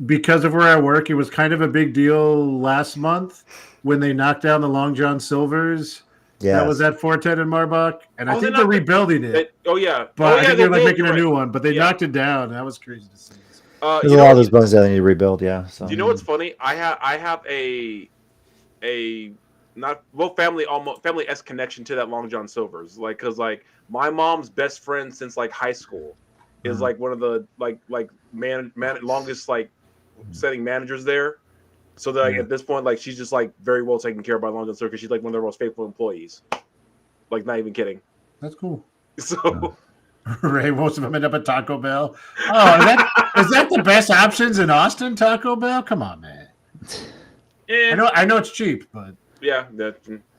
because of where I work, it was kind of a big deal last month when they knocked down the Long John Silver's. Yeah. That was at 410 in Marbach, and I think they're rebuilding it. But I think they're like making a new one, but they knocked it down. That was crazy to see. There's a lot of those buildings that they need to rebuild. Yeah. So. Do you know what's funny? I have a not family-esque connection to that Long John Silver's, like because like my mom's best friend since like high school is like one of the like longest like setting managers there. So that like, at this point, like she's just like very well taken care of by Long John Silver because she's like one of their most faithful employees. Like not even kidding. That's cool. So Ray, most of them end up at Taco Bell. Oh, is that the best options in Austin? Taco Bell? Come on, man. I know it's cheap, but yeah,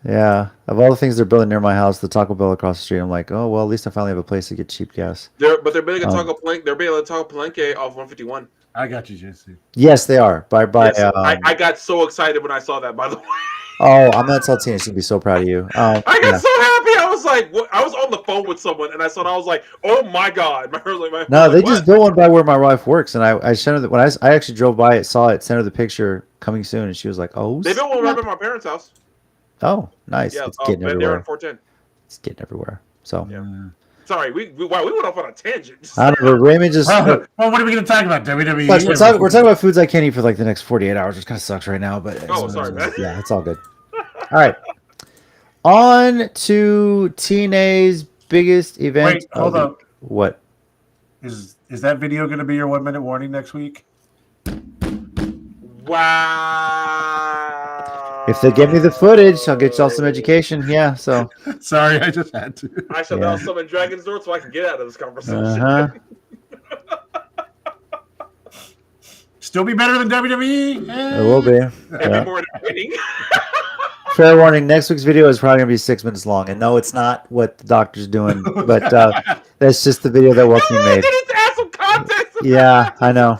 yeah. Of all the things they're building near my house, the Taco Bell across the street, I'm like, oh well, at least I finally have a place to get cheap gas. They're building a Taco Palenque. They're building a Taco Palenque off 151. I got you, JC. Yes, they are. Yes, I got so excited when I saw that. By the way. Oh, I'm gonna tell Tina. She'll be so proud of you. I got so happy. I was like, what? I was on the phone with someone, and I saw it. I was like, oh my god. They just built one by where my wife works, and I sent her that when I actually drove by it, saw it, sent her the picture coming soon, and she was like, oh. They built one right by my parents' house. Oh, nice. Yeah, it's getting everywhere. they're on 410. It's getting everywhere. So. Yeah. Sorry, we went off on a tangent. I don't know, but Raymond just. Well, what are we going to talk about? WWE. We're talking about foods I can't eat for like the next 48 hours, which kind of sucks right now. But sorry, man. Yeah, it's all good. All right, on to TNA's biggest event. Wait, hold up. What is that video going to be your 1 minute warning next week? Wow. If they give me the footage, I'll get y'all some education. Yeah, so. Sorry, I just had to. I shall now summon Dragon's Door so I can get out of this conversation. Still be better than WWE? It will be. Be more entertaining. Fair warning, next week's video is probably going to be 6 minutes long. And no, it's not what the doctor's doing, but that's just the video that Joaquin made. Didn't add some context. Yeah, I know.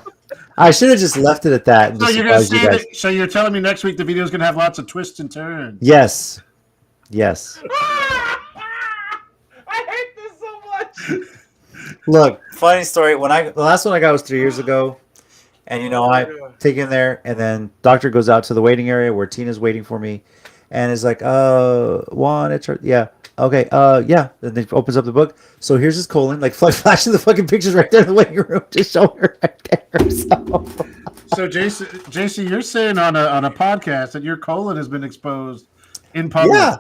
I should have just left it at that. And So you're telling me next week the video is going to have lots of twists and turns? Yes. I hate this so much. Look, funny story. The last one I got was 3 years ago, and I take in there, and then doctor goes out to the waiting area where Tina's waiting for me, and is like, Juan, it's her, yeah. Okay, yeah. Then he opens up the book. So here's his colon, like flashing the fucking pictures right there in the waiting room, just showing her right there. So JC, you're saying on a podcast that your colon has been exposed in public,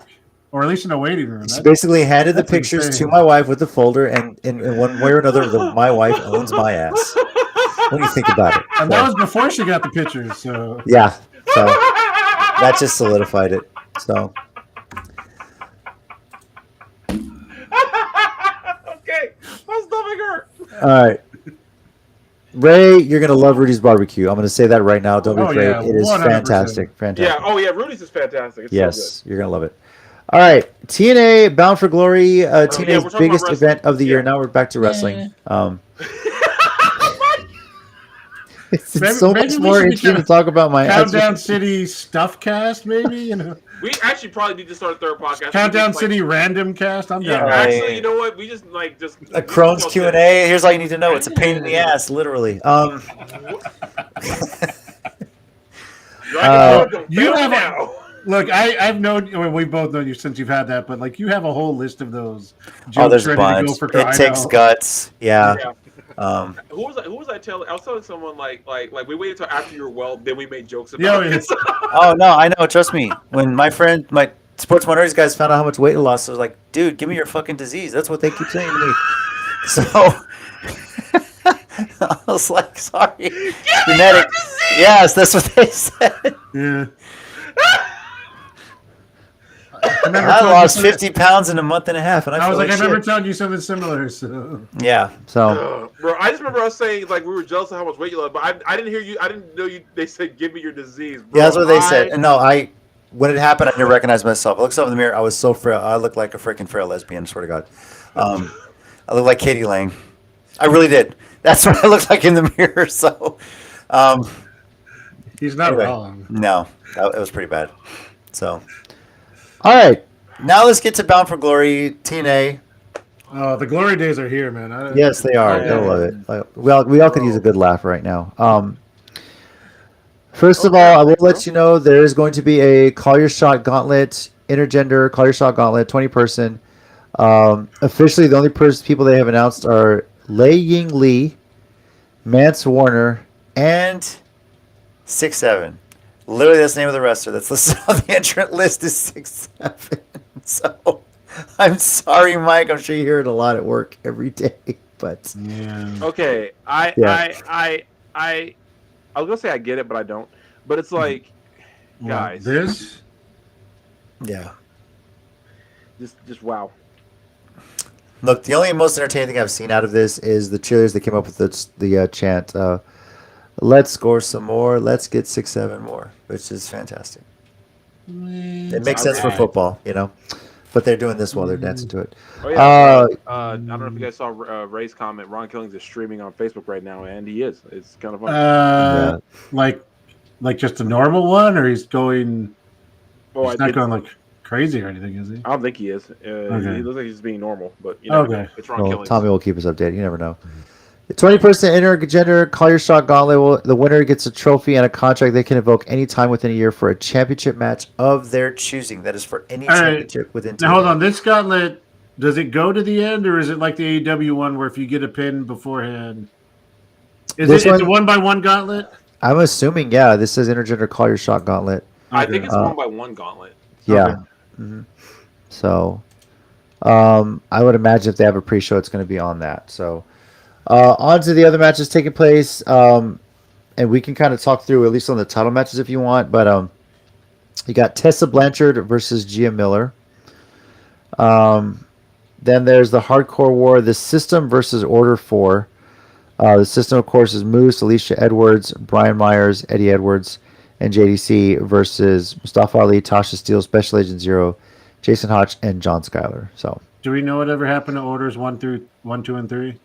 or at least in a waiting room. She basically handed the pictures to my wife with the folder, and in one way or another, my wife owns my ass. What do you think about it? And that was before she got the pictures. So yeah, so that just solidified it. So. Okay, my stomach hurt. All right. Ray, you're gonna love Rudy's barbecue. I'm gonna say that right now. Don't be Oh, afraid. yeah, It is 100%. fantastic. Fantastic. Yeah. Oh yeah. Rudy's is fantastic. It's Yes, you're gonna love it. All right, TNA Bound for Glory, yeah, TNA's we're talking about biggest wrestling. event of the year. Yeah. Now we're back to wrestling. So good. It's Maybe- so maybe much we more should interesting to become talk about my Countdown City Stuff Cast, maybe? We actually probably need to start a third podcast. Countdown We just, City Random Cast? I'm Yeah, down. actually, you know what? We just a Crohn's Q and A. Here's all you need to know. It's a pain in the ass, literally. You have Look, I've known, well, we've both known you since you've had that, but like you have a whole list of those jokes there's a ready to bunch. go for It crying takes out. guts. Yeah. Who was I telling? I was telling someone like we waited until after you were well, then we made jokes Yeah, about it. Oh no, I know. Trust me. When my sports minorities guys found out how much weight he lost, I was like, dude, give me your fucking disease. That's what they keep saying to me. So I was like, sorry. Genetic. Yes, that's what they said. Yeah. I lost 50 pounds in a month and a half, and I was like, I remember shit. telling you something similar. So Yeah. So Bro, I just remember us saying like we were jealous of how much weight you lost, but I didn't hear you. I didn't know you. They said, "Give me your disease." Bro. yeah, that's what they said. And no, when it happened, I didn't recognize myself. I looked up in the mirror. I was so frail. I looked like a freaking frail lesbian. I swear to God. I looked like Katie Lang. I really did. That's what I looked like in the mirror. So, he's not anyway, wrong. No, it was pretty bad. So, all right. Now let's get to Bound for Glory, TNA. Oh, the glory days are here, man. Yes, they are. Yeah. They'll love it. We all could use a good laugh right now. First of all, I will let you know there is going to be a Call Your Shot Gauntlet, intergender Call Your Shot Gauntlet, 20-person. Officially, the only people they have announced are Lei Ying Lee, Mance Warner, and 6'7". Literally, that's the name of the wrestler that's listed on the entrant list is 6'7". So, I'm sorry, Mike. I'm sure you hear it a lot at work every day, but Yeah. Okay, I was gonna say I get it, but I don't. But it's like, guys, This? yeah. just wow. Look, the only most entertaining thing I've seen out of this is the cheerleaders that came up with the chant. Let's score some more. Let's get 6-7 more, which is fantastic. It makes sense for football, but they're doing this while they're dancing to it. Oh yeah. I don't know if you guys saw Ray's comment. Ron Killings is streaming on Facebook right now, and he is. It's kind of fun. Like just a normal one, or he's going? Oh, He's not going like crazy or anything, is he? I don't think he is. Okay. He looks like he's being normal, but Okay. it's Ron Well, Killings. Tommy will keep us updated. You never know. The 20-person intergender Call Your Shot Gauntlet. The winner gets a trophy and a contract they can invoke anytime within a year for a championship match of their choosing. That is for any All right. championship within 2 Now hold years. on. This gauntlet, does it go to the end, or is it like the AEW one where if you get a pin beforehand, it's a 1-by-1 gauntlet? I'm assuming, yeah. This says intergender Call Your Shot Gauntlet. I think it's Uh, 1-by-1 gauntlet. Yeah. Okay. hmm So, I would imagine if they have a pre-show, it's going to be on that. So, on to the other matches taking place. And we can kind of talk through at least on the title matches if you want. But you got Tessa Blanchard versus Gia Miller. Then there's the Hardcore War, the System versus Order 4. The System, of course, is Moose, Alicia Edwards, Brian Myers, Eddie Edwards, and JDC versus Mustafa Ali, Tasha Steele, Special Agent Zero, Jason Hotch, and John Schuyler. So, Do we know whatever happened to orders 1, 2, and 3?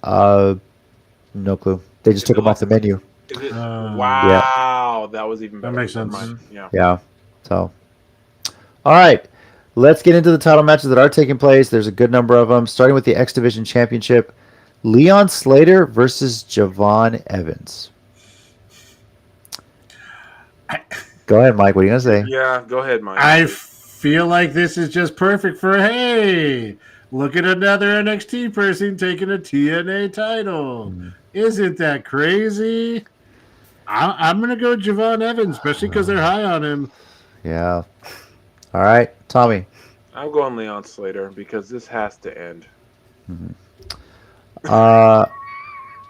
no clue. They just took them off the menu. Is it? Uh, Wow, that was even better. That makes Never sense. mind. Yeah. Yeah. So, all right. Let's get into the title matches that are taking place. There's a good number of them. Starting with the X Division Championship, Leon Slater versus Javon Evans. Go ahead, Mike. What are you gonna say? Yeah, go ahead, Mike. I feel like this is just perfect for, hey, look at another NXT person taking a TNA title. Isn't that crazy? I'm going to go Javon Evans, especially because they're high on him. Yeah. All right, Tommy. I'm going Leon Slater because this has to end. Uh,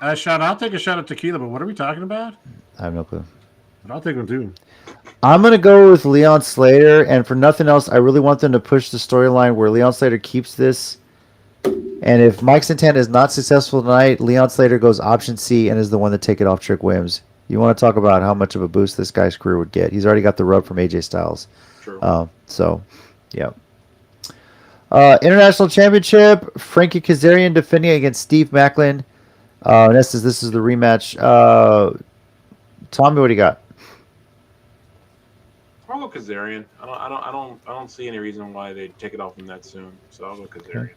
I'll take a shot at tequila, but what are we talking about? I have no clue. But I'll take one too. I'm gonna go with Leon Slater, and for nothing else, I really want them to push the storyline where Leon Slater keeps this And if Mike Santana is not successful tonight, Leon Slater goes option C and is the one to take it off Trick Williams. You want to talk about how much of a boost this guy's career would get? He's already got the rub from AJ Styles. True. So, yeah. International Championship, Frankie Kazarian defending against Steve Macklin. This is the rematch. Tommy, what do you got? I'll go Kazarian. I don't see any reason why they take it off him that soon. So I'll go Kazarian.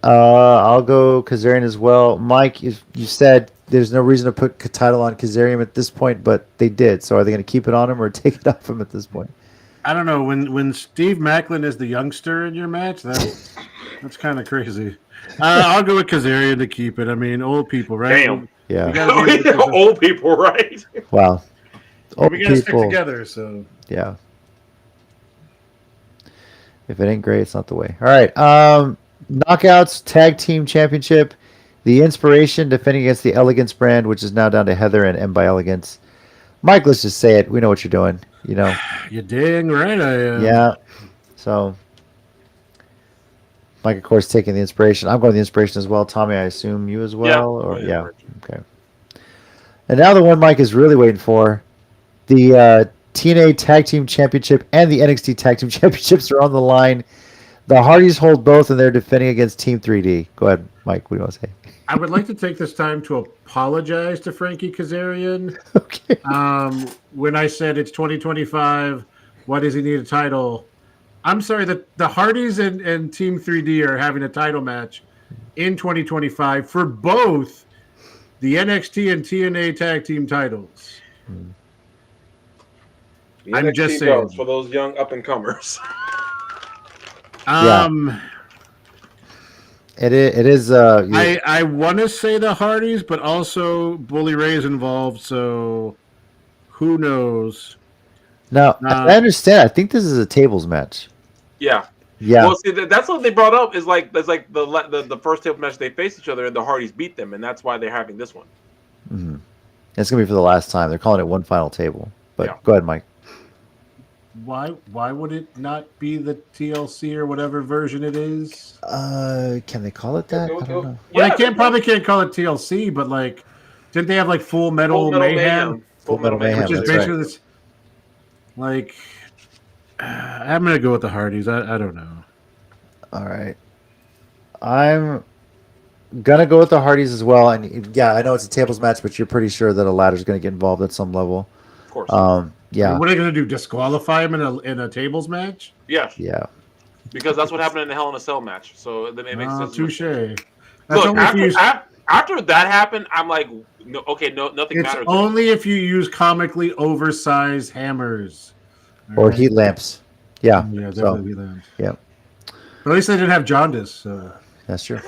I'll go Kazarian as well. Mike, you said there's no reason to put a title on Kazarian at this point, but they did. So are they going to keep it on him or take it off him at this point? I don't know. When Steve Macklin is the youngster in your match, that's kind of crazy. I'll go with Kazarian to keep it. I mean, old people, right? Damn. Yeah. We gotta be able to- Old people, right? Wow. Old we gotta stick people. together. So Yeah. If it ain't great, it's not the way. All right. Knockouts Tag Team Championship. The Inspiration defending against the Elegance brand, which is now down to Heather and M by Elegance. Mike, let's just say it. We know what you're doing. You know. you're dang right I am. Yeah. So Mike, of course, taking the Inspiration. I'm going the Inspiration as well. Tommy, I assume you as well? Or yeah. Okay. And now the one Mike is really waiting for. The TNA Tag Team Championship and the NXT Tag Team Championships are on the line. The Hardys hold both, and they're defending against Team 3D. Go ahead, Mike. What do you want to say? I would like to take this time to apologize to Frankie Kazarian. Okay. When I said it's 2025, why does he need a title? I'm sorry that the Hardys and Team 3D are having a title match in 2025 for both the NXT and TNA tag team titles. The I'm NXT just saying. belts for those young up and comers. It is. I want to say the Hardys, but also Bully Ray's involved, so who knows? Now, I understand. I think this is a tables match. Yeah. Yeah. Well, see, that's what they brought up. Is like the first table match they faced each other, and the Hardys beat them, and that's why they're having this one. Mm-hmm. It's gonna be for the last time. They're calling it one final table. But Yeah. go ahead, Mike. Why would it not be the TLC or whatever version it is? Can they call it that? I don't know. Well, Yeah, they probably can't call it TLC, but like, didn't they have like Full Metal Mayhem? Full Metal Mayhem, Which is that's basically right. this. Like, I'm gonna go with the Hardys. I don't know. All right. I'm gonna go with the Hardys as well. And yeah, I know it's a tables match, but you're pretty sure that a ladder's gonna get involved at some level. Of course. Yeah. What are they gonna do? Disqualify him in a tables match? Yes. Yeah. Because that's what happened in the Hell in a Cell match. So it makes sense. Touche. That's Look, only if you after that happened, I'm like, no, okay, nothing it's matters. only if you use comically oversized hammers. Or Alright. heat lamps. Yeah. Yeah, So, definitely heat lamps. yeah, But at least they didn't have jaundice. So. that's true.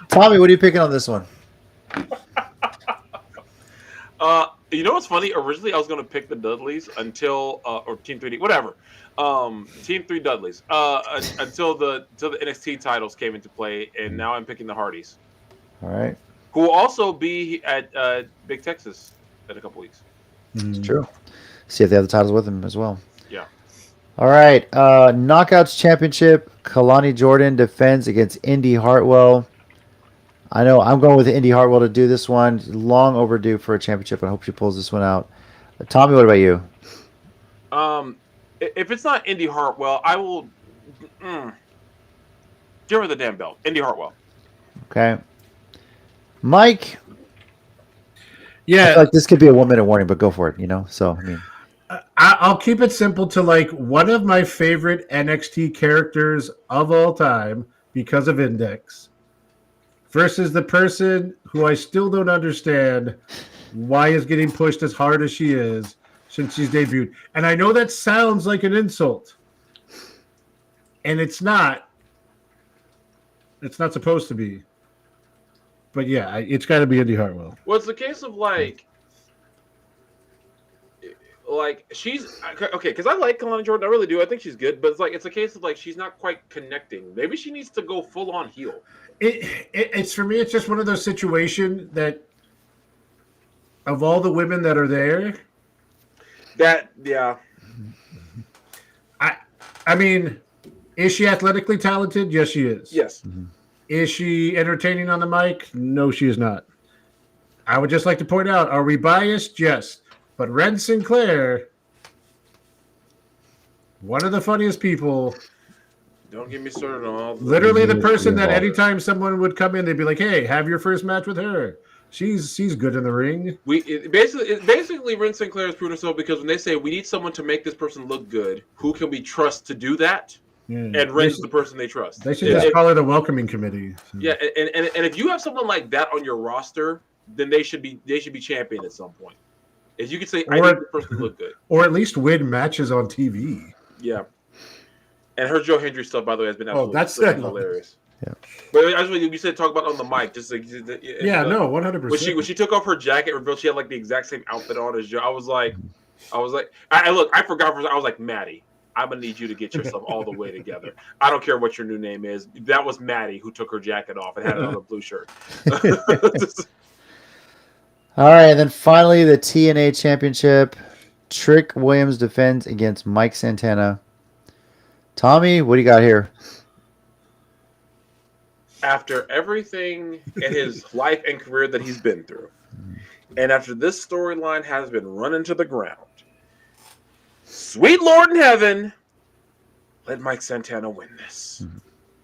Tommy, what are you picking on this one? You know what's funny? Originally, I was going to pick the Dudleys until or Team 3D, whatever. Team 3 Dudleys until the NXT titles came into play, and now I'm picking the Hardys, All right. who will also be at Big Texas in a couple weeks. It's true. See if they have the titles with them as well. Yeah. All right. Knockouts Championship. Kalani Jordan defends against Indy Hartwell. I know I'm going with Indy Hartwell to do this one. Long overdue for a championship. I hope she pulls this one out. Tommy, what about you? If it's not Indy Hartwell, I will give her the damn belt. Indy Hartwell. Okay. Mike, I Yeah, feel like this could be a 1 minute warning, but go for it, you know? So, I mean, I'll keep it simple to like one of my favorite NXT characters of all time because of Index versus the person who I still don't understand why is getting pushed as hard as she is since she's debuted. And I know that sounds like an insult. And it's not. It's not supposed to be. But yeah, it's got to be Indy Hartwell. Well, it's the case of like she's okay because I like Kalani Jordan, I really do. I think she's good, but it's a case of like she's not quite connecting. Maybe she needs to go full on heel. It's for me. It's just one of those situations that of all the women that are there, That yeah, I mean, Is she athletically talented? Yes, she is. Yes. Is she entertaining on the mic? No, she is not. I would just like to point out, are we biased? Yes. But Ren Sinclair, one of the funniest people. Don't get me started on all Literally the person that involved. anytime someone would come in, they'd be like, hey, have your first match with her. She's good in the ring. Basically, Ren Sinclair has proven herself because when they say we need someone to make this person look good, who can we trust to do that? Yeah. And Ren's the person they trust. They should just call her the welcoming committee. So. Yeah, and if you have someone like that on your roster, then they should be champion at some point. If you could say, I need this person to look good. Or at least win matches on TV. Yeah. And her Joe Hendry stuff, by the way, has been absolutely hilarious. Yeah. But I just you said talk about it on the mic, just like 100%. When she took off her jacket, revealed she had like the exact same outfit on as Joe. I was like, I forgot. I was like, Maddie, I'm gonna need you to get yourself all the way together. I don't care what your new name is. That was Maddie who took her jacket off and had it on a blue shirt. All right, and then finally the TNA Championship. Trick Williams defends against Mike Santana. Tommy, what do you got here? After everything in his life and career that he's been through, and after this storyline has been run into the ground, sweet Lord in heaven, let Mike Santana win this.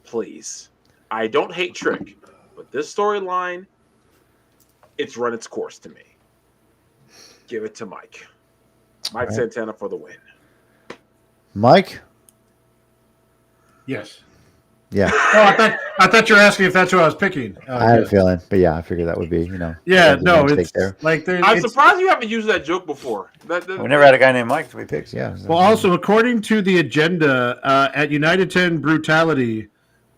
Please. I don't hate Trick, but this storyline, it's run its course to me. Give it to Mike. Mike Santana for the win. Mike? Yes. Yeah. Oh, I thought you were asking if that's who I was picking. I had a feeling, but yeah, I figured that would be, Yeah, no, it's there. like I'm surprised you haven't used that joke before. We never had a guy named Mike to be picked. Yeah. Well, also according to the agenda at United 10 Brutality,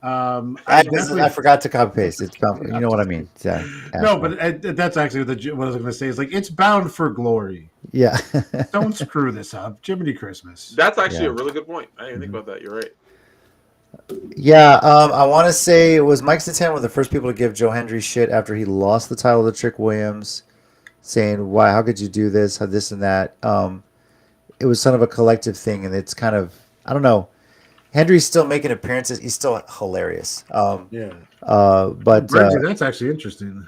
I forgot to copy paste. It's you know what I mean. Yeah. No, but that's actually what I was going to say. Is like it's bound for glory. Yeah. Don't screw this up, Jiminy Christmas. That's actually a really good point. I didn't think about that. You're right. Yeah, I want to say it was Mike Santana one of the first people to give Joe Hendry shit after he lost the title to Trick Williams, saying, "Why? How could you do this? How this and that?" It was sort of a collective thing, and it's kind of I don't know. Hendry's still making appearances. He's still hilarious. But that's actually interesting.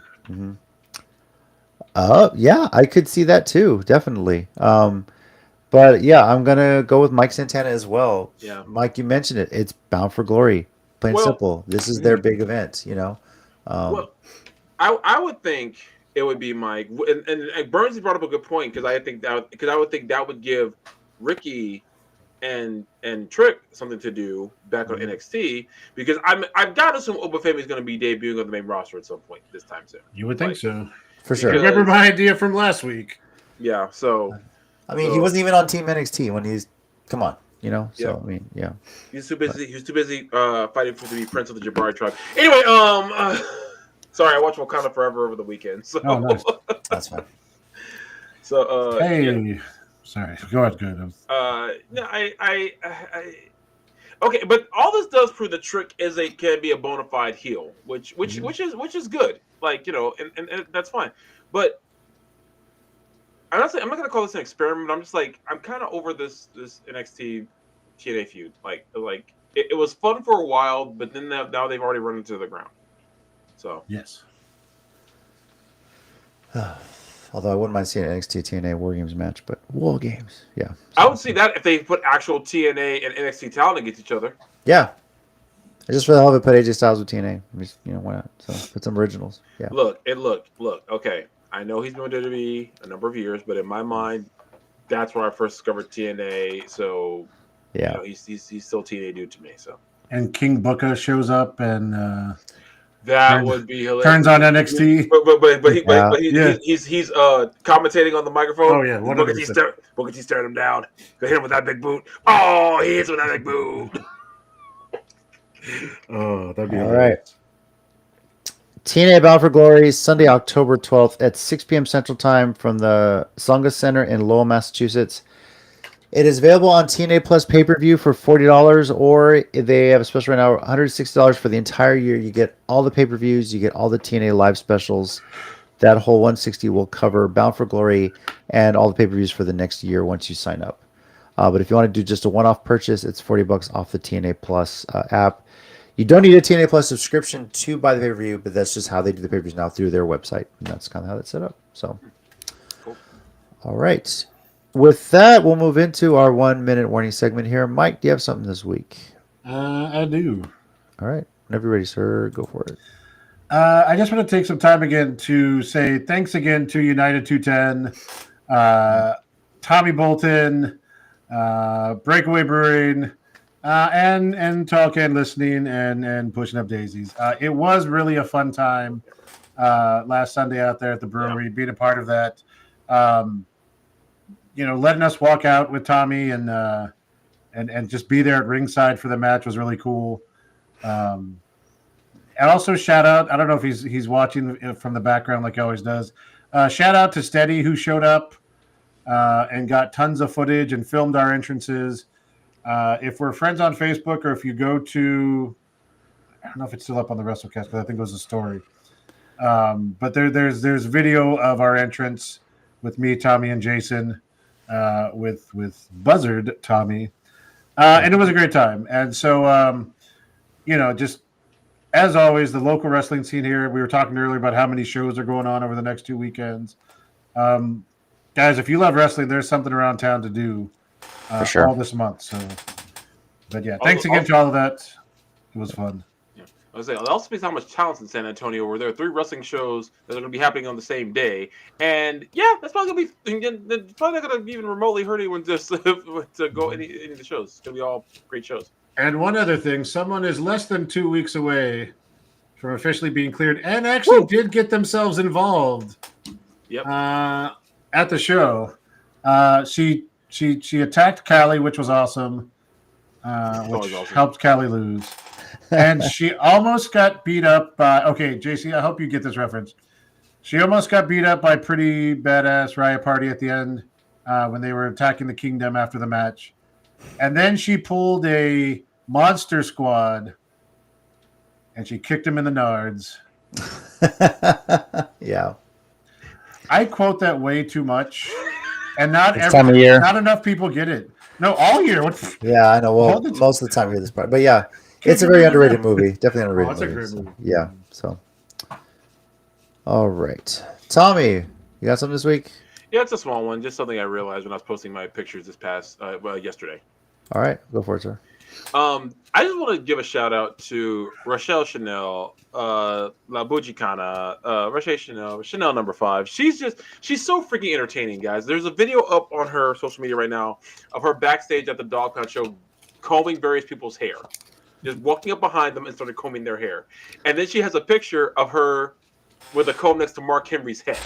Yeah, I could see that too, definitely. But yeah, I'm gonna go with Mike Santana as well. Yeah, Mike, you mentioned it. It's bound for glory, plain simple. This is their big event, well, I would think it would be Mike, and Burns brought up a good point because I would think that would give Ricky and Trick something to do back on NXT because I've got to assume Obafemi is going to be debuting on the main roster at some point this time soon. You would think so, for sure. Remember my idea from last week? Yeah. So. I mean, he wasn't even on Team NXT when he's. Come on, So yeah. I mean, yeah. He's too busy. He's too busy fighting to be Prince of the Jabari tribe. Anyway, sorry, I watched Wakanda Forever over the weekend. So nice. That's fine. So sorry. Go ahead. Good. No, okay, but all this does prove that Trick can be a bona fide heel, which is good. Like and that's fine, but. I'm not going to call this an experiment. But I'm just like I'm kind of over this NXT TNA feud. Like it was fun for a while, but then now they've already run into the ground. So yes. Although I wouldn't mind seeing an NXT TNA War Games match, but War Games, yeah. So, I would see that if they put actual TNA and NXT talent against each other. Yeah. I just for the hell of it put AJ Styles with TNA. Just, why not? So put some originals. Yeah. Look. Okay. I know he's been with WWE a number of years, but in my mind, that's where I first discovered TNA. So, yeah, he's still TNA dude to me. So, and King Booker shows up and would be hilarious. Turns on NXT, but he's commentating on the microphone. Oh yeah, Booker T staring him down. Go hit him with that big boot. Oh, he hits with that big boot. Oh, that'd be all right. TNA Bound for Glory, Sunday, October 12th at 6 p.m. Central Time from the Tsonga Center in Lowell, Massachusetts. It is available on TNA Plus pay-per-view for $40, or they have a special right now, $160 for the entire year. You get all the pay-per-views, you get all the TNA live specials. That whole $160 will cover Bound for Glory and all the pay-per-views for the next year once you sign up. But if you want to do just a one-off purchase, it's $40 off the TNA Plus app. You don't need a TNA Plus subscription to buy the pay-per-view, but that's just how they do the pay-per-views now through their website, and that's kind of how that's set up. So, Cool. all right. With that, we'll move into our 1-minute warning segment here. Mike, do you have something this week? I do. All right. Whenever you're ready, sir, go for it. I just want to take some time again to say thanks again to United 210, Tommy Bolton, Breakaway Brewing, and Talk and Listening and Pushing Up Daisies. It was really a fun time last Sunday out there at the brewery, being a part of that. Letting us walk out with Tommy and just be there at ringside for the match was really cool. And also shout out, I don't know if he's watching from the background like he always does. Shout out to Steady, who showed up and got tons of footage and filmed our entrances. If we're friends on Facebook, or if you go to, I don't know if it's still up on the WrestleCast because I think it was a story. But there's video of our entrance with me, Tommy, and Jason, with Buzzard Tommy, and it was a great time. And so just as always, the local wrestling scene here. We were talking earlier about how many shows are going on over the next 2 weekends. Guys, if you love wrestling, there's something around town to do For sure. all this month. So, but yeah, thanks again to all of that. It was fun. I was saying, it also speaks how much talent's in San Antonio, where there are 3 wrestling shows that are going to be happening on the same day. And yeah, that's probably going to be, it's probably not going to even remotely hurt anyone just to go any of the shows. It's going to be all great shows. And one other thing, someone is less than 2 weeks away from officially being cleared, and actually did get themselves involved. Yep. At the show. She attacked Callie, which was awesome. Which awesome. Helped Callie lose. And she almost got beat up by, okay, JC, I hope you get this reference. She almost got beat up by pretty badass Riot Party at the end when they were attacking the Kingdom after the match. And then she pulled a Monster Squad and she kicked him in the nards. Yeah. I quote that way too much. And not This time of year. not enough people get it. No, all year. Yeah, I know. Well, All the most of the time we hear this part. But yeah, it's a very underrated movie. Definitely underrated Oh, it's a movie. great So, movie. yeah. So, all right. Tommy, you got something this week? Yeah, it's a small one. Just something I realized when I was posting my pictures yesterday. All right. Go for it, sir. I just want to give a shout out to Rochelle Chanel, La Bujicana, Rochelle Chanel number 5. She's so freaking entertaining, guys. There's a video up on her social media right now of her backstage at the Dog Pound show combing various people's hair. Just walking up behind them and started combing their hair. And then she has a picture of her with a comb next to Mark Henry's head.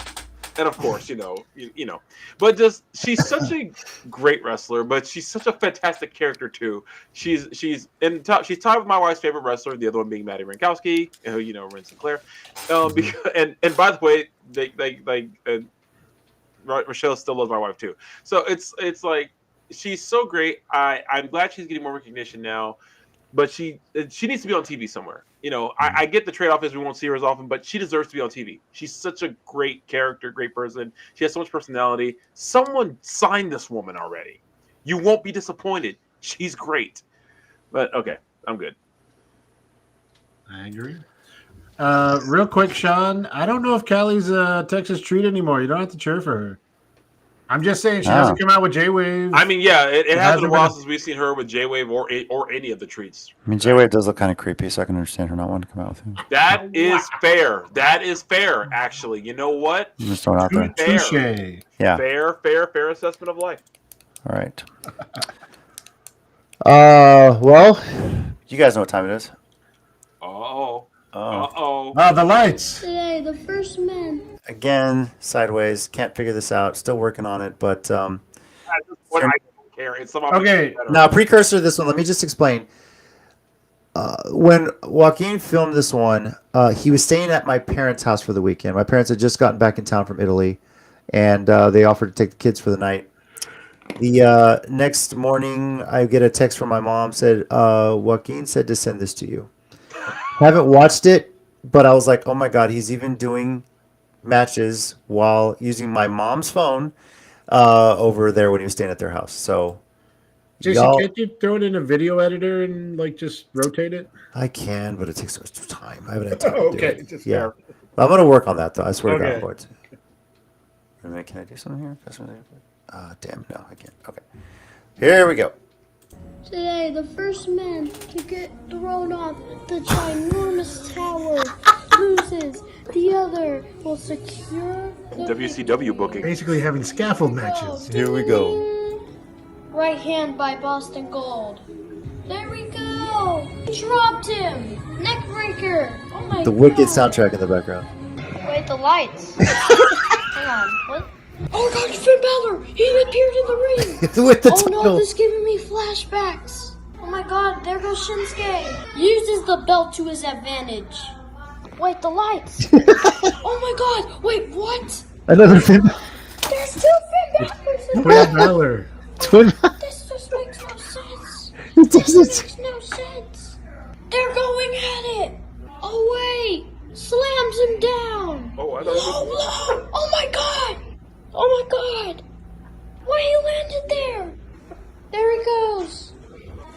And of course, you know, but just she's such a great wrestler, but she's such a fantastic character too. She's tied with my wife's favorite wrestler, the other one being Maddie Rankowski, who Ren Sinclair. Because, and by the way, Rochelle still loves my wife too. So it's like she's so great. I'm glad she's getting more recognition now. But she needs to be on TV somewhere. I get the trade-off is we won't see her as often, but she deserves to be on TV. She's such a great character, great person. She has so much personality. Someone sign this woman already. You won't be disappointed. She's great. But, okay, I'm good. I agree. Real quick, Sean, I don't know if Callie's a Texas treat anymore. You don't have to cheer for her. I'm just saying she hasn't come out with J-Wave. I mean, yeah, it has been a while since we've seen her with J-Wave or any of the treats. I mean, J-Wave does look kind of creepy, so I can understand her not wanting to come out with him. That is fair. That is fair, actually. You know what? I'm just throwing it out there. Touche. Yeah. Fair assessment of life. All right. Well, You guys know what time it is. Uh-oh. Oh. Uh-oh. Oh, the lights. Today, the first man. Again, sideways. Can't figure this out. Still working on it, but At this point, I don't care. It's somehow Okay. better. now precursor to this one, let me just explain. When Joaquin filmed this one, he was staying at my parents' house for the weekend. My parents had just gotten back in town from Italy, and they offered to take the kids for the night. The next morning, I get a text from my mom, said, Joaquin said to send this to you. Haven't watched it, but I was like, oh my God, he's even doing matches while using my mom's phone over there when he was staying at their house. So Jason, Y'all, can't you throw it in a video editor and like just rotate it? I can, but it takes so much time. I haven't had time to do Okay, it. just Yeah, fair. I'm gonna work on that though. I swear to God, I'm Okay. going to. Wait a minute, can I do something here? Damn, no, I can't. Okay, here we go. Today, the first man to get thrown off the ginormous tower loses. The other will secure the WCW victory. booking. Basically having scaffold matches. Here we go. Right hand by Boston Gold. There we go. Dropped him. Neckbreaker. Oh my The wicked God. soundtrack in the background. Wait, the lights. Hang on. What? Oh God, it's Finn Balor. He appeared in the ring. With the Oh no, title. this is giving me flashbacks. Oh my God, there goes Shinsuke. Uses the belt to his advantage. Wait, the lights. Oh my God, wait, what? Another Finn. There's two Finn Balors in Twin Balor. Twin. This just makes no sense. It This doesn't. makes no sense. They're going at it. Oh wait, slams him down. Oh, I thought it was... Oh no! Oh my God! Oh my God! Why he landed there? There he goes.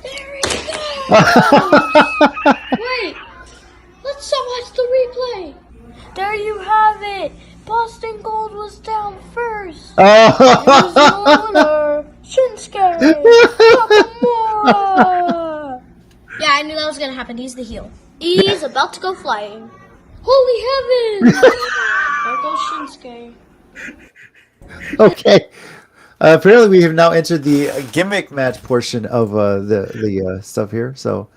There he goes. Wait, let's watch the replay. There you have it. Boston Gold was down first. Here's the winner, Shinsuke Nakamura. Yeah, I knew that was gonna happen. He's the heel. He's about to go flying. Holy heavens! There goes Shinsuke. Okay. Apparently, we have now entered the gimmick match portion of the stuff here. So,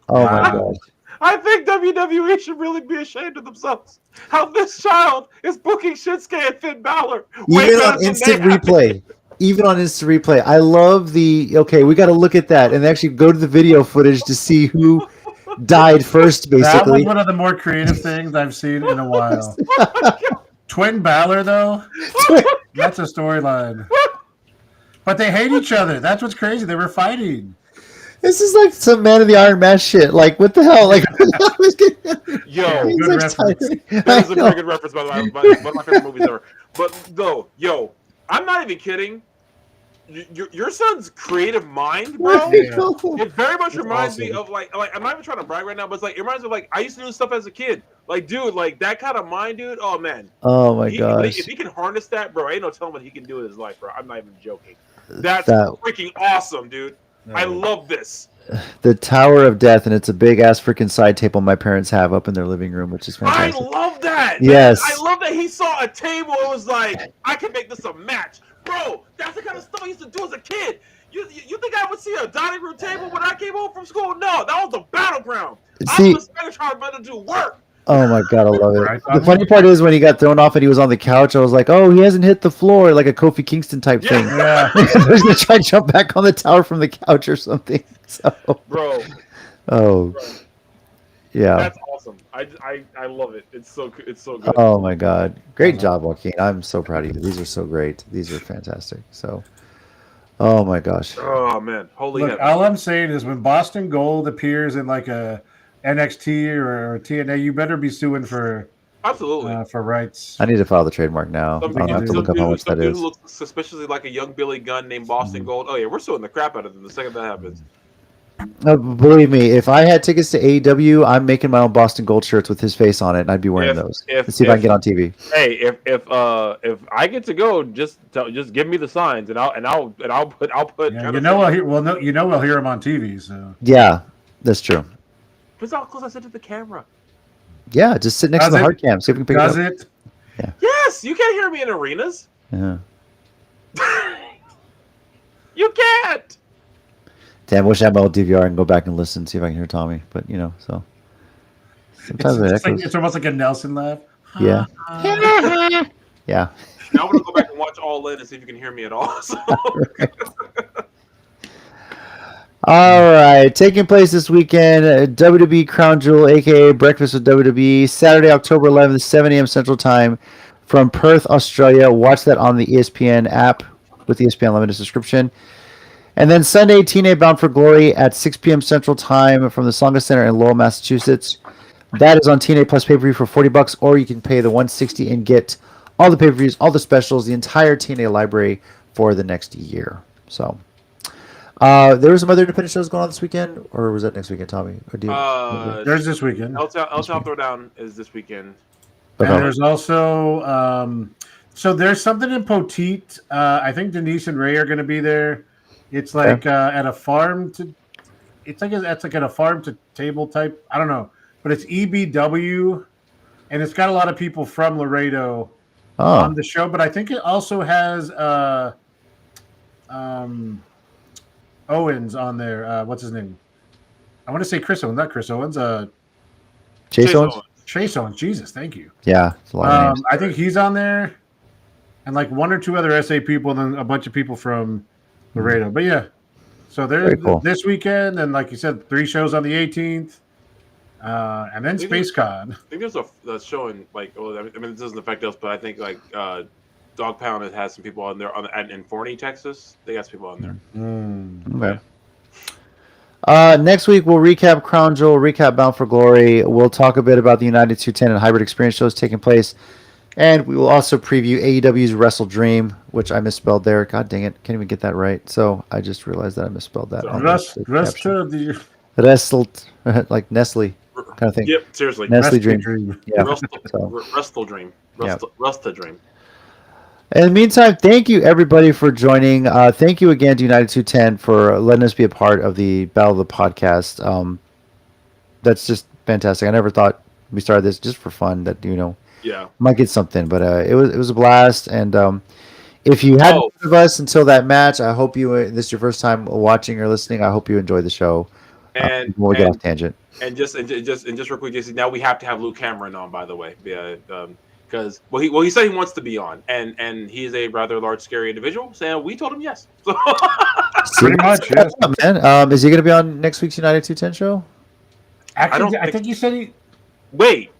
oh my gosh. I think WWE should really be ashamed of themselves. How this child is booking Shinsuke and Finn Balor. way Even better on than instant they have. replay. Even on instant replay. I love the. Okay, we got to look at that and actually go to the video footage to see who died first, That was basically. one of the more creative things I've seen in a while. Twin Balor, though, that's a storyline. But they hate each other. That's what's crazy. They were fighting. This is like some Man of the Iron Mask shit. Like, what the hell? Like, Yo, he's good like reference. tired. that is a I know. very good reference, by the way. One of my favorite movies ever. But though, yo, I'm not even kidding. Your son's creative mind, bro. It very much reminds me awesome. of like I'm not even trying to brag right now, but it's like it reminds me of like I used to do stuff as a kid. Like, dude, like that kind of mind, dude. Oh man, Oh my He- gosh. if he can harness that, bro, ain't no telling what he can do in his life, bro. I'm not even joking. That's That- freaking awesome, dude. I love this. The Tower of Death, and it's a big ass freaking side table my parents have up in their living room, which is I fantastic. love that. Yes. I love that he saw a table and was like, I can make this a match. Bro, that's the kind of stuff I used to do as a kid. You think I would see a dining room table when I came home from school? No, that was the battleground. I See- was a trying to do work. Oh my god, I love Right, it. The funny part is when he got thrown off and he was on the couch, I was like, oh, he hasn't hit the floor, like a Kofi Kingston type Yeah. thing. Yeah. I was gonna try and jump back on the tower from the couch or something. So, Bro, oh, yeah. that's awesome. I love it. It's so good. Oh my god, great job, Joaquin. I'm so proud of you. These are so great. These are fantastic. So, oh my gosh. Oh man, holy Look, heaven. all I'm saying is when Boston Gold appears in like a NXT or TNA, you better be suing for Absolutely. rights. I need to file the trademark now. Some I'll have to look up how much that dude is. who looks suspiciously like a young Billy Gunn named Boston Gold. Oh yeah, we're suing the crap out of them the second that happens. No, believe me, if I had tickets to AEW, I'm making my own Boston Gold shirts with his face on it, and I'd be wearing those. Let's see if I can get on TV. Hey, if I get to go, just give me the signs and I'll put. Yeah, we'll hear him on TV. So Yeah, that's true. Put how close I sit to the camera. Yeah, just sit next to Does the it? hard cam. See if we can pick does it up. it? Yes, you can't hear me in arenas. Yeah. You can't. Damn, I wish I had my old DVR and go back and listen, see if I can hear Tommy. But you know, so sometimes it echoes. It's almost like a Nelson laugh. Yeah. Yeah. Now I'm gonna go back and watch All In and see if you can hear me at all. So. All right, taking place this weekend, WWE Crown Jewel, aka Breakfast with WWE, Saturday, October 11th, 7 a.m. Central Time, from Perth, Australia. Watch that on the ESPN app with ESPN Limited subscription. And then Sunday, TNA Bound for Glory at 6 p.m. Central Time from the Songa Center in Lowell, Massachusetts. That is on TNA Plus pay-per-view for $40, or you can pay the $160 and get all the pay-per-views, all the specials, the entire TNA library for the next year. So. There were some other independent shows going on this weekend, or was that next weekend, Tommy? Or do you, There's this weekend. El Throwdown is this weekend. And Okay. there's also so there's something in Poteet. I think Denise and Ray are going to be there. It's like at a farm to. It's like at a farm to table type. I don't know, but it's EBW, and it's got a lot of people from Laredo on the show. But I think it also has Owens on there. What's his name? I want to say Chris Owens, not Chris Owens. Chase Owens? Chase Owens. Jesus, thank you. Yeah, it's a lot of names. I think he's on there, and like one or two other SA people, and then a bunch of people from Laredo. But yeah, so there's cool. this weekend, and like you said, 3 shows on the 18th, and then SpaceCon. I think there's a show in like. Well, I mean, it doesn't affect us, but I think like Dog Pound has some people on there in Forney, Texas. They got some people on there. Okay. Next week we'll recap Crown Jewel, recap Bound for Glory. We'll talk a bit about the United 210 and Hybrid Experience shows taking place, and we will also preview AEW's Wrestle Dream, which I misspelled there. God dang it, can't even get that right. So I just realized that I misspelled that. Wrestled like Nestle kind of thing. Yep, seriously. Nestle Dream. Yeah. Wrestle Dream. Wrestle Dream. In the meantime, thank you everybody for joining. Thank you again to United 210 for letting us be a part of the Battle of the Podcast. That's just fantastic. I never thought we started this just for fun. That might get something, but it was a blast. And if you hadn't heard of us until that match, I hope this is your first time watching or listening. I hope you enjoyed the show. And we'll get off tangent. And just real quick, JC. Now we have to have Luke Cameron on, by the way. Because he said he wants to be on, and he is a rather large, scary individual. So we told him yes. Pretty much, yes. Man, is he going to be on next week's United 210 show? Actually, I think he said he. Wait,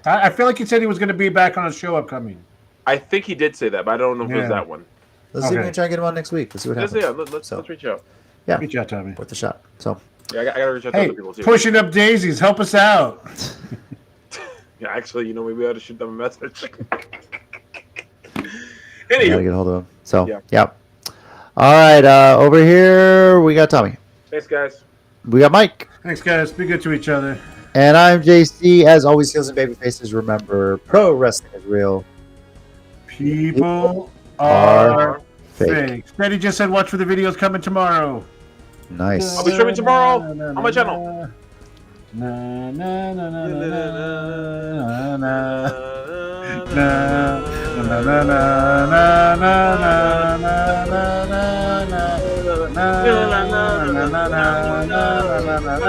I feel like he said he was going to be back on a show upcoming. I think he did say that, but I don't know if it was that one. Let's see if we can try and get him on next week. Let's see what happens. Let's reach out. Yeah, reach out, Tommy. Worth a shot. So. Yeah, I gotta reach out to other people too. Pushing up daisies, help us out. Yeah, actually, maybe we ought to shoot them a message. Anyway, gotta get a hold of him. So, yeah. All right, over here we got Tommy. Thanks, guys. We got Mike. Thanks, guys. Be good to each other. And I'm JC. As always, heels and baby faces. Remember, pro wrestling is real. People are fake. Steady just said, watch for the videos coming tomorrow. Nice. I'll be streaming tomorrow on my channel. Na na na na na na na na na na na